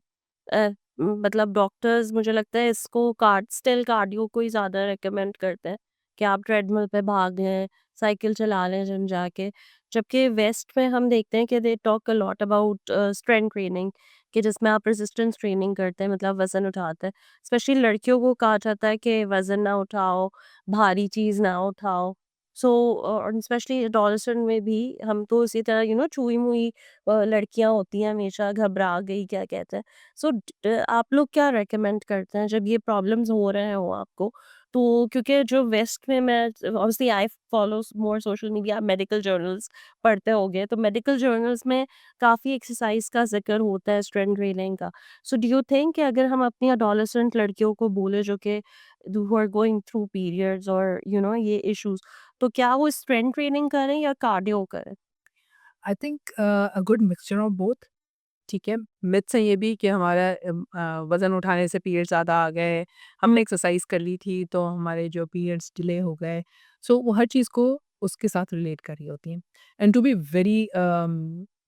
मतलब डॉक्टर्स मुझे लगता है इसको कार्डियो को ही ज़्यादा रेकमेंड करते हैं कि आप ट्रेडमिल पे भाग लें, साइकिल चला लें जिम जाके। जबकि वेस्ट में हम देखते हैं कि they talk a lot about strength training, कि जिसमें आप रेजिस्टेंस ट्रेनिंग करते हैं, मतलब वजन उठाते हैं। स्पेशली लड़कियों को कहा जाता है कि वजन ना उठाओ, भारी चीज़ ना उठाओ। सो और स्पेशली एडोलसेंट में भी हम तो इसी तरह छुई-मुई लड़कियाँ होती हैं, हमेशा घबरा गई क्या कहते हैं। सो आप लोग क्या रिकमेंड करते हैं जब ये प्रॉब्लम्स हो रहे हों आपको? तो क्योंकि जो वेस्ट में मैं obviously I follow more social media, medical journals पढ़ते होंगे, तो मेडिकल जर्नल्स में काफ़ी एक्सरसाइज का ज़िक्र होता है, स्ट्रेंथ ट्रेनिंग का। सो डू यू थिंक कि अगर हम अपनी एडोलसेंट लड़कियों को बोले जो कि who are going through periods और ये इश्यूज, तो क्या वो स्ट्रेंथ ट्रेनिंग करें या कार्डियो करें? I think a good mixture of both. ठीक है, मिथ्स हैं ये भी कि हमारा वज़न उठाने से पीरियड्स ज़्यादा आ गए, हमने एक्सरसाइज़ कर ली थी तो हमारे जो पीरियड्स डिले हो गए। सो वो हर चीज़ को उसके साथ रिलेट कर रही होती हैं। And to be very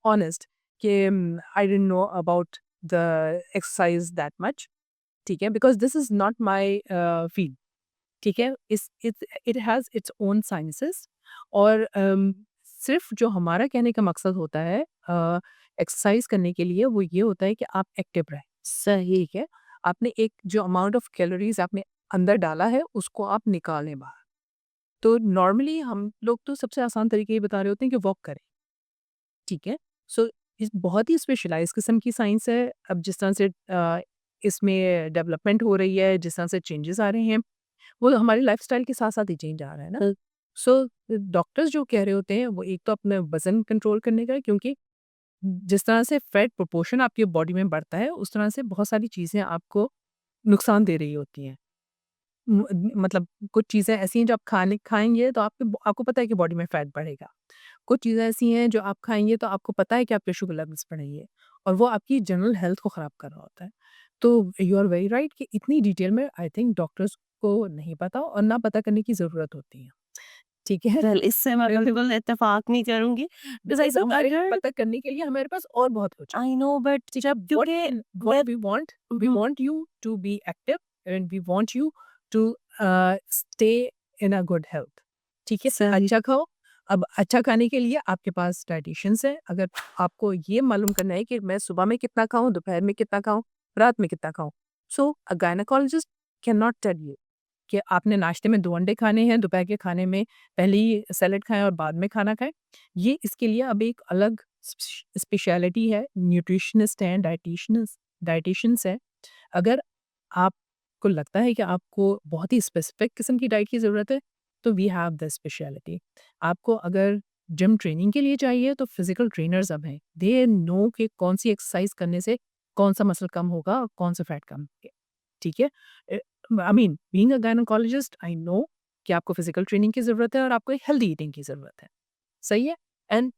honest कि I didn't know about the exercise that much, ठीक है? Because this is not my field, ठीक है? It has its own sciences और सिर्फ़ जो हमारा कहने का मकसद होता है एक्सरसाइज़ करने के लिए वो ये होता है कि आप एक्टिव रहें, सही। ठीक है? आपने एक जो अमाउंट ऑफ कैलोरीज़ आपने अंदर डाला है उसको आप निकालें बाहर। तो नॉर्मली हम लोग तो सबसे आसान तरीके ये बता रहे होते हैं कि वॉक करें, ठीक है? सो इस बहुत ही स्पेशलाइज़ किस्म की साइंस है। अब जिस तरह से इसमें डेवलपमेंट हो रही है, जिस तरह से चेंजेज़ आ रहे हैं, वो हमारी लाइफ़स्टाइल के साथ-साथ ही चेंज आ रहा है ना। सो डॉक्टर्स जो कह रहे होते हैं, वो एक तो अपना वज़न कंट्रोल करने का है, क्योंकि जिस तरह से फैट प्रोपोर्शन आपकी बॉडी में बढ़ता है, उस तरह से बहुत सारी चीज़ें आपको नुकसान दे रही होती हैं। मतलब कुछ चीज़ें ऐसी हैं जो आप खाने खाएँगे तो आपको पता है कि बॉडी में फैट बढ़ेगा। कुछ चीज़ें ऐसी हैं जो आप खाएँगे तो आपको पता है कि आपके शुगर लेवल्स बढ़ेंगे और वो आपकी जनरल हेल्थ को ख़राब कर रहा होता है। तो यू आर वेरी राइट कि इतनी डिटेल में आई थिंक डॉक्टर्स को नहीं पता और ना पता करने की ज़रूरत होती है। ठीक है? वेल इससे मैं बिल्कुल इत्तेफ़ाक नहीं करूँगी बिकॉज़ आई ये सब अगर पता करने के लिए हमारे पास और बहुत कुछ है। आई नो बट ठीक, जब what क्योंकि what web we hmm, want you to be active and we want you to stay in a good health. ठीक है? सही अच्छा खाओ। अब अच्छा खाने के लिए आपके पास डायटीशियंस हैं। अगर आपको ये मालूम करना है कि मैं सुबह में कितना खाऊँ, दोपहर में कितना खाऊँ, रात में कितना खाऊँ। So a gynaecologist can not tell you कि आपने नाश्ते में 2 अंडे खाने हैं, दोपहर के खाने में पहले ही सैलेड खाएँ और बाद में खाना खाएँ। ये इसके लिए अब एक अलग स्पेशलिटी है, न्यूट्रिशनिस्ट हैं, डायटीशियंस हैं। अगर आपको लगता है कि आपको बहुत ही स्पेसिफिक किस्म की डाइट की ज़रूरत है, तो वी हैव द स्पेशलिटी। आपको अगर जिम ट्रेनिंग के लिए चाहिए तो फिज़िकल ट्रेनर्स अब हैं। दे नो कि कौन-सी एक्सरसाइज करने से कौन-सा मसल कम होगा और कौन-सा फैट कम होंगे। ठीक है? Uh, I mean being a gynaecologist I know कि आपको फिज़िकल ट्रेनिंग की ज़रूरत है और आपको एक हेल्दी ईटिंग की ज़रूरत है। सही है? एंड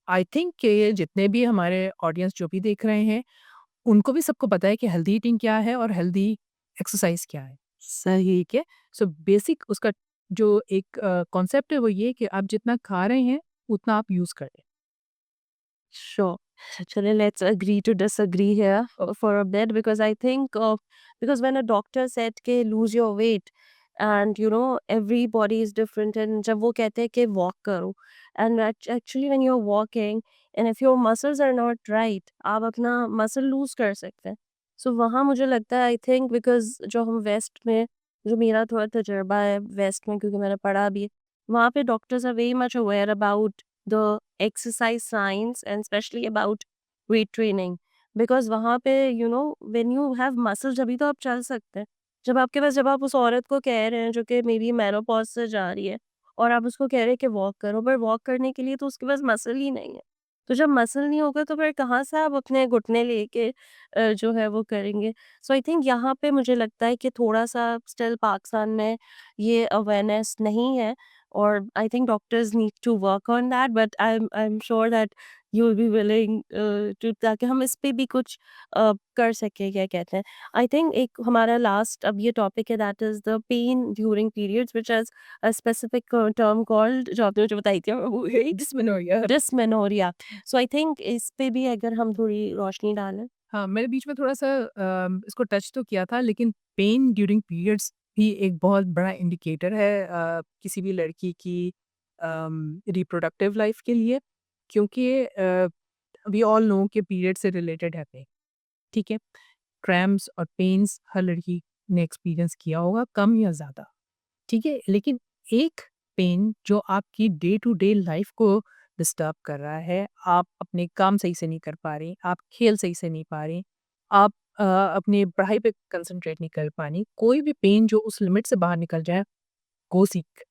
आई थिंक कि जितने भी हमारे ऑडियंस जो भी देख रहे हैं, उनको भी सबको पता है कि हेल्दी ईटिंग क्या है और हेल्दी एक्सरसाइज क्या है। सही ठीक है? सो बेसिक उसका जो एक कॉन्सेप्ट है वो ये कि आप जितना खा रहे हैं, उतना आप यूज़ करें। Sure. Chale, let's agree to disagree here for a bit because I think because when a doctor said कि lose your weight and you know everybody is different and जब वो कहते हैं कि walk करो and actually when you're walking and if your muscles are not right आप अपना muscle lose कर सकते हैं. So वहाँ मुझे लगता है I think because जो हम west में जो मेरा थोड़ा तजुर्बा है west में क्योंकि मैंने पढ़ा भी है वहाँ पे doctors are very much aware about the exercise science and especially about weight training because वहाँ पे you know when you have muscle जभी तो आप चल सकते हैं जब आपके पास जब आप उस औरत को कह रहे हैं जो कि मेरी मेनोपॉज से जा रही है और आप उसको कह रहे हैं कि वॉक करो पर वॉक करने के लिए तो उसके पास मसल ही नहीं है तो जब मसल नहीं होगा तो फिर कहाँ से आप अपने घुटने लेके जो है वो करेंगे सो आई थिंक यहाँ पे मुझे लगता है कि थोड़ा सा स्टिल पाकिस्तान में ये अवेयरनेस नहीं है or I think doctors need to work on that. But I'm sure that you will be willing to ताकि हम इस पे भी कुछ कर सके क्या कहते हैं आई थिंक एक हमारा लास्ट अब ये टॉपिक है that is the pain during periods which is a specific term called जो आपने मुझे बताई थी वो dysmenorrhoea. Dysmenorrhoea so I think इस पे भी अगर हम थोड़ी रोशनी डालें हाँ, मैंने बीच में थोड़ा-सा इसको टच तो किया था, लेकिन पेन ड्यूरिंग पीरियड्स भी एक बहुत बड़ा इंडिकेटर है किसी भी लड़की की रिप्रोडक्टिव लाइफ के लिए, क्योंकि वी ऑल नो कि पीरियड से रिलेटेड है पेन, ठीक है? क्रैम्प्स और पेन्स हर लड़की ने एक्सपीरियंस किया होगा, कम या ज़्यादा, ठीक है? लेकिन एक पेन जो आपकी डे टू डे लाइफ को डिस्टर्ब कर रहा है, आप अपने काम सही से नहीं कर पा रही, आप खेल सही से नहीं पा रही, आप अपनी पढ़ाई पे कंसंट्रेट नहीं कर पा रही, कोई भी पेन जो उस लिमिट से बाहर निकल जाए, go seek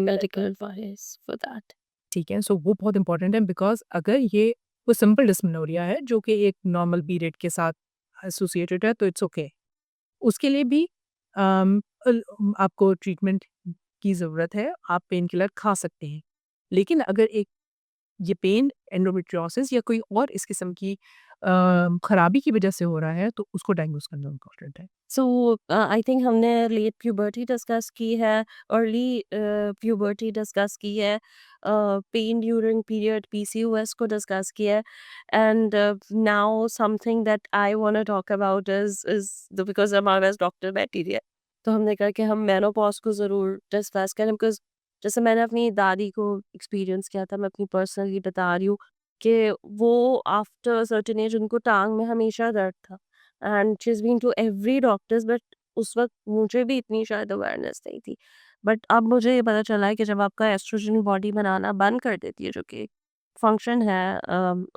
medical advice for that ठीक है? सो वो बहुत इंपॉर्टेंट है बिकॉज़ अगर ये कोई सिंपल डिस्मेनोरिया है जो कि एक नॉर्मल पीरियड के साथ एसोसिएटेड है तो इट्स ओके। उसके लिए भी आपको ट्रीटमेंट की ज़रूरत है, आप पेन किलर खा सकते हैं। लेकिन अगर एक ये पेन एंडोमेट्रियोसिस या कोई और इस किस्म की खराबी की वजह से हो रहा है, तो उसको डायग्नोज़ करना इम्पोर्टेंट है। सो आई थिंक हमने लेट प्यूबर्टी डिस्कस की है अर्ली प्यूबर्टी डिस्कस की है पेन ड्यूरिंग पीरियड पीसीओएस को डिस्कस किया है and now something that I want to talk about is because हमारे पास डॉक्टर बैठी है तो हमने कहा कि हम मेनोपॉज को ज़रूर डिस्कस करें बिकॉज जैसे मैंने अपनी दादी को एक्सपीरियंस किया था मैं अपनी पर्सनली बता रही हूँ कि वो आफ्टर सर्टेन एज उनको टांग में हमेशा दर्द था and she is been to every doctors but उस वक़्त मुझे भी इतनी शायद अवेयरनेस नहीं थी। बट अब मुझे ये पता चला है कि जब आपका एस्ट्रोजन बॉडी बनाना बंद कर देती है जो कि फंक्शन है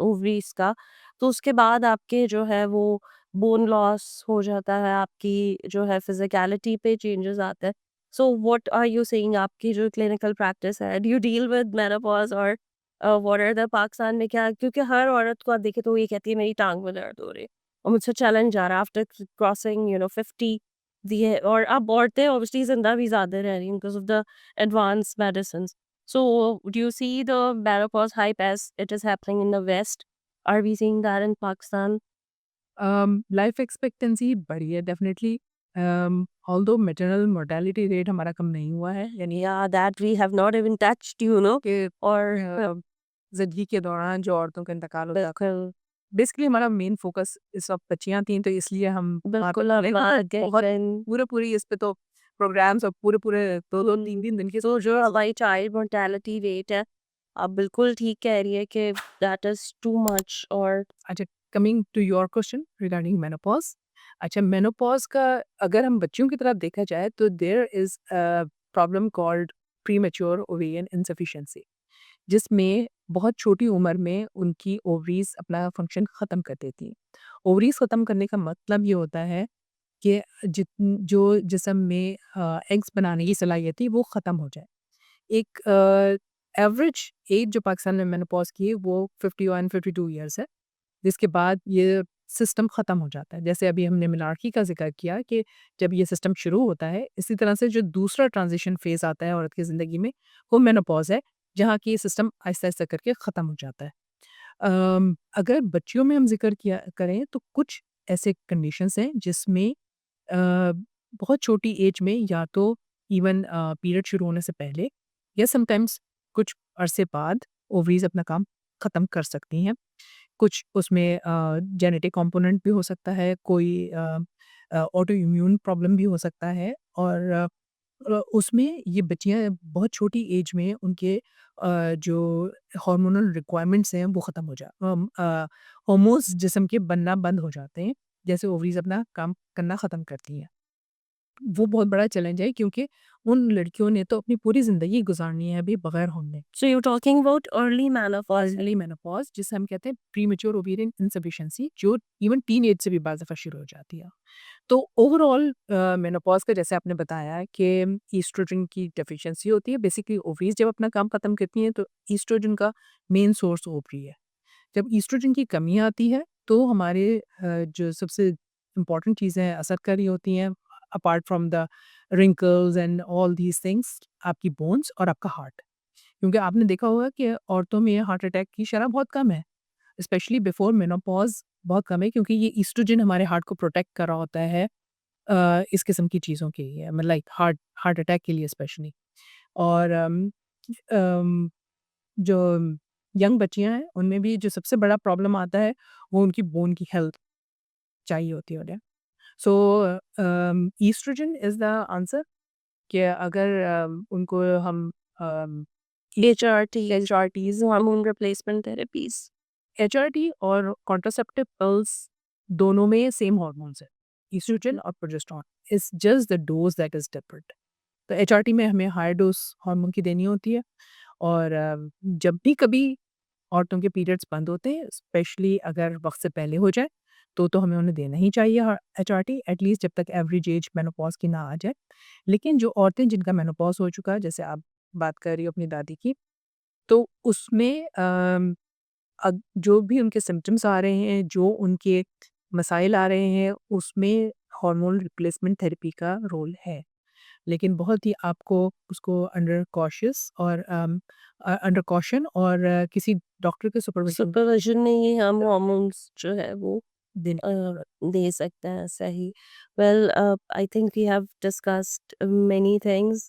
ओवरीज़ का, तो उसके बाद आपके जो है वो बोन लॉस हो जाता है, आपकी जो है फिज़िकैलिटी पे चेंजेस आते हैं। So what are you saying, आपकी जो क्लिनिकल प्रैक्टिस है, do you deal with menopause और व्हाट आर द पाकिस्तान में क्या, क्योंकि हर औरत को आप देखें तो वो ये कहती है मेरी टाँग में दर्द हो रही है और मुझसे चला नहीं जा रहा आफ्टर क्रॉसिंग 50 दी, और अब औरतें ऑब्वियसली ज़िंदा भी ज़्यादा रह रही हैं because of the advance medicines. So, do you see the menopause hype as it is happening in the West? Are we seeing that in Pakistan? Life expectancy बढ़ी है definitely, although maternal mortality rate हमारा कम नहीं हुआ है, यानी Yeah, that we have not even touched. कि Or ज़िंदगी के दौरान जो औरतों का इंतकाल होता है, बिल्कुल, बेसिकली हमारा मेन फोकस इस वक्त बच्चियां थी, तो इसलिए हम वहाँ पे बिल्कुल आप बात बहुत करें। पूरे पूरी इस पे तो प्रोग्राम्स और पूरे पूरे दो दो तीन तीन दिन के तो जो हमारी चाइल्ड मोर्टेलिटी रेट है, आप बिल्कुल ठीक कह रही है कि दैट इज़ टू मच। और अच्छा, coming to your question regarding menopause. अच्छा, मेनोपॉज का अगर हम बच्चियों की तरफ देखा जाए तो there is a problem called premature ovarian insufficiency, जिसमें बहुत छोटी उम्र में उनकी ओवरीज अपना फंक्शन ख़त्म कर देती हैं। ओवरीज ख़त्म करने का मतलब ये होता है कि जो जिस्म में एग्स बनाने की सलाहियत थी वो ख़त्म हो जाए। एक एवरेज एज जो पाकिस्तान में मेनोपॉज की है वो 51-52 ईयर्स है, जिसके बाद ये सिस्टम ख़त्म हो जाता है। जैसे अभी हमने मिनार्की का ज़िक्र किया कि जब ये सिस्टम शुरू होता है, इसी तरह से जो दूसरा ट्रांज़िशन फ़ेज़ आता है औरत की ज़िंदगी में, वो मेनोपॉज़ है, जहाँ कि ये सिस्टम आहिस्ता-आहिस्ता करके ख़त्म हो जाता है। अगर बच्चियों में हम ज़िक्र किया करें तो कुछ ऐसे कंडीशंस हैं जिसमें अ, बहुत छोटी एज में या तो इवन पीरियड शुरू होने से पहले या समटाइम्स कुछ अरसे बाद ओवरीज़ अपना काम ख़त्म कर सकती हैं। कुछ उसमें जेनेटिक कंपोनेंट भी हो सकता है, कोई ऑटो इम्यून प्रॉब्लम भी हो सकता है, और उसमें ये बच्चियाँ बहुत छोटी एज में उनके जो हार्मोनल रिक्वायरमेंट्स हैं वो ख़त्म हो हार्मोन्स जिस्म के बनना बंद हो जाते हैं, जैसे ओवरीज़ अपना काम करना ख़त्म करती हैं। वो बहुत बड़ा चैलेंज है, क्योंकि उन लड़कियों ने तो अपनी पूरी ज़िंदगी गुज़ारनी है अभी बगैर होने। So you talking about early menopause. Early menopause जिसे हम कहते हैं प्रीमेच्योर ओवेरियन इनसफिशिएंसी, जो इवन टीन एज से भी बाज़ दफ़ा शुरू हो जाती है। तो ओवरऑल मेनोपॉज़ का जैसे आपने बताया कि ईस्ट्रोजन की डेफिशिएंसी होती है, बेसिकली ओवरीज़ जब अपना काम ख़त्म करती हैं तो ईस्ट्रोजन का मेन सोर्स ओवरी है। जब ईस्ट्रोजन की कमी आती है तो हमारे जो सबसे इम्पोर्टेंट चीज़ें असर कर रही होती हैं, apart from the wrinkles and all these things, आपकी बोन्स और आपका हार्ट। क्योंकि आपने देखा होगा कि औरतों में हार्ट अटैक की शरह बहुत कम है, स्पेशली बिफोर मेनोपॉज़ बहुत कम है, क्योंकि ये ईस्ट्रोजन हमारे हार्ट को प्रोटेक्ट कर रहा होता है इस किस्म की चीज़ों के लिए, मतलब लाइक हार्ट हार्ट अटैक के लिए स्पेशली। और अम, जो यंग बच्चियाँ हैं, उनमें भी जो सबसे बड़ा प्रॉब्लम आता है, वो उनकी बोन की हेल्थ चाहिए होती है उन्हें। सो ईस्ट्रोजन इज़ द आंसर, कि अगर उनको हम अम, HRT, HRTs, hormone replacement therapies. HRT और कॉन्ट्रासेप्टिव पिल्स दोनों में सेम हॉर्मोन्स है, ईस्ट्रोजन और progesterone, it's just the dose that is different. तो एचआरटी में हमें हाई डोज़ हार्मोन की देनी होती है, और जब भी कभी औरतों के पीरियड्स बंद होते हैं, स्पेशली अगर वक़्त से पहले हो जाए, तो हमें उन्हें देना ही चाहिए एचआरटी, एटलीस्ट जब तक एवरेज एज मेनोपॉज़ की ना आ जाए। लेकिन जो औरतें जिनका मेनोपॉज़ हो चुका है, जैसे आप बात कर रही हो अपनी दादी की, तो उसमें जो भी उनके सिम्पटम्स आ रहे हैं, जो उनके मसाइल आ रहे हैं, उसमें हार्मोन रिप्लेसमेंट थेरेपी का रोल है। लेकिन बहुत ही आपको उसको अंडर कॉशन और किसी डॉक्टर के सुपरविज़न सुपरविज़न में ही हम हार्मोन्स जो है वो देने। अ, दे सकते हैं, सही। Well I think we have discussed many things,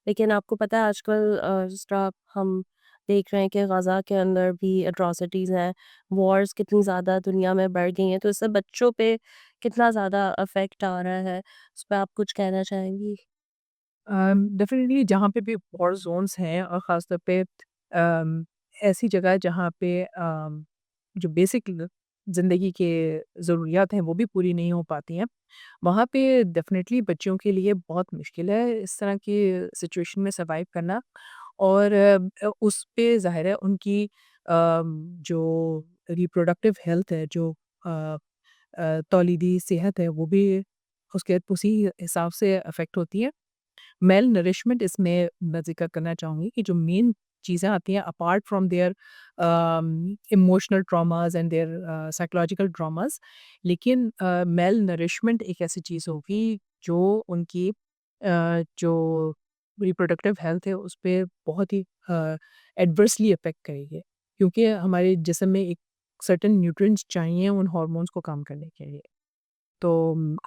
लेकिन आपको पता है आजकल जिस तरह हम देख रहे हैं कि गज़ा के अंदर भी एट्रॉसिटीज़ हैं, वॉर्स कितनी ज़्यादा दुनिया में बढ़ गई हैं, तो इससे बच्चों पे कितना ज़्यादा इफ़ेक्ट आ रहा है, उस पे आप कुछ कहना चाहेंगी? डेफ़िनेटली जहाँ पे भी वॉर ज़ोन्स हैं, और ख़ास तौर पे ऐसी जगह जहाँ पे जो बेसिक ज़िंदगी के ज़रूरियात हैं वो भी पूरी नहीं हो पाती हैं, वहाँ पे डेफ़िनेटली बच्चियों के लिए बहुत मुश्किल है इस तरह की सिचुएशन में सर्वाइव करना। और उस पे ज़ाहिर है उनकी जो रिप्रोडक्टिव हेल्थ है, जो अ तौलीदी सेहत है, वो भी उसके उसी हिसाब से अफ़ेक्ट होती है। मेल नरिशमेंट इसमें मैं ज़िक्र करना चाहूँगी कि जो मेन चीज़ें आती हैं apart from their emotional traumas and their psychological traumas, लेकिन मेल नरिशमेंट एक ऐसी चीज़ होगी जो उनकी जो रिप्रोडक्टिव हेल्थ है उस पे बहुत ही एडवर्सली इफ़ेक्ट करेगी, क्योंकि हमारे जिस्म में एक सर्टेन न्यूट्रिएंट्स चाहिए उन हार्मोन्स को काम करने के लिए। तो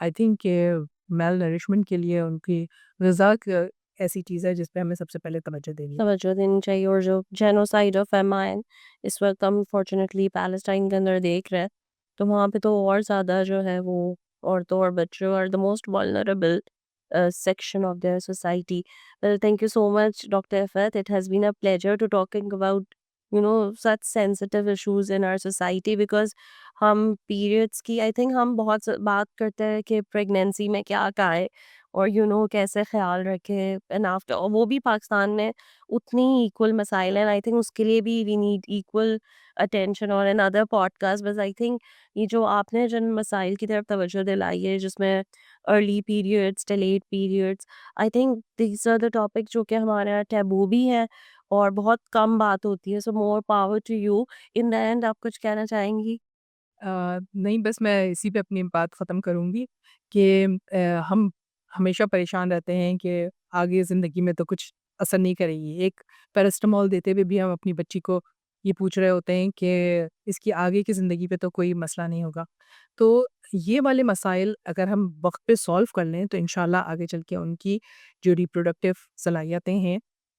आई थिंक ये मेल नरिशमेंट के लिए उनकी ग़िज़ा क ऐसी चीज़ है जिस पे हमें सबसे पहले तवज्जो देनी है। तवज्जो देनी चाहिए। और जो जेनोसाइड ऑफ एमाइन इस वक्त हम फॉर्चुनेटली पैलेस्टाइन के अंदर देख रहे हैं, तो वहाँ पे तो और ज़्यादा जो है वो औरतों और बच्चों are the most vulnerable section of their society. Well, thank you so much, Dr. Ifat. It has been a pleasure to talking about, such sensitive issues in our society because हम periods की I think हम बहुत बात करते हैं कि pregnancy में क्या खाएं और कैसे ख्याल रखें एंड आफ्टर, और वो भी पाकिस्तान में उतनी ही इक्वल मसाइल हैं। आई थिंक उसके लिए भी वी नीड इक्वल अटेंशन और एन अदर पॉडकास्ट। बस आई थिंक ये जो आपने जिन मसाइल की तरफ तवज्जो दिलाई है जिसमें early periods, delayed periods, I think these are the topic जो कि हमारे यहाँ टैबू भी हैं और बहुत कम बात होती है। So more power to you. In the end आप कुछ कहना चाहेंगी? नहीं, बस मैं इसी पे अपनी बात ख़त्म करूँगी कि हम हमेशा परेशान रहते हैं कि आगे ज़िंदगी में तो कुछ असर नहीं करेगी। एक पैरासिटामॉल देते हुए भी हम अपनी बच्ची को ये पूछ रहे होते हैं कि इसकी आगे की ज़िंदगी पे तो कोई मसला नहीं होगा। तो ये वाले मसाइल अगर हम वक़्त पे सॉल्व कर लें तो इंशाल्लाह आगे चल के उनकी जो रिप्रोडक्टिव सलाहियतें हैं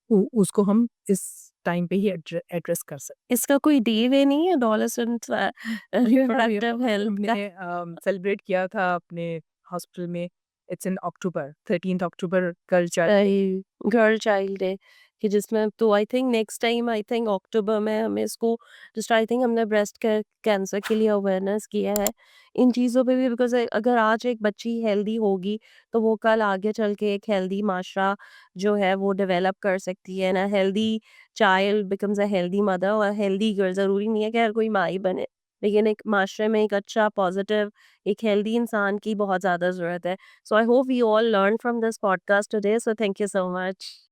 उ उसको हम इस टाइम पे ही एड्रेस कर सकते इसका कोई डे वे नहीं है एडोलेसेंट हैं। रिप्रोडक्टिव हेल्थ का? हमने सेलिब्रेट किया था अपने हॉस्पिटल में। It's in October, 13th October girl child girl child day, कि जिसमें तो I think next time I think October में हमें इसको जस्ट आई थिंक हमने ब्रेस्ट कैंसर के लिए अवेयरनेस किया है इन चीज़ों पे भी, बिकॉज अगर आज एक बच्ची हेल्दी होगी तो वो कल आगे चल के एक हेल्दी माशरा जो है वो डेवलप कर सकती है ना। Healthy child becomes a healthy mother और हेल्दी गर्ल। ज़रूरी नहीं है कि हर कोई माँ ही बने, लेकिन एक माशरे में एक अच्छा पॉजिटिव एक हेल्दी इंसान की बहुत ज़्यादा ज़रूरत है। So I hope we all learned from this podcast today. So thank you so much.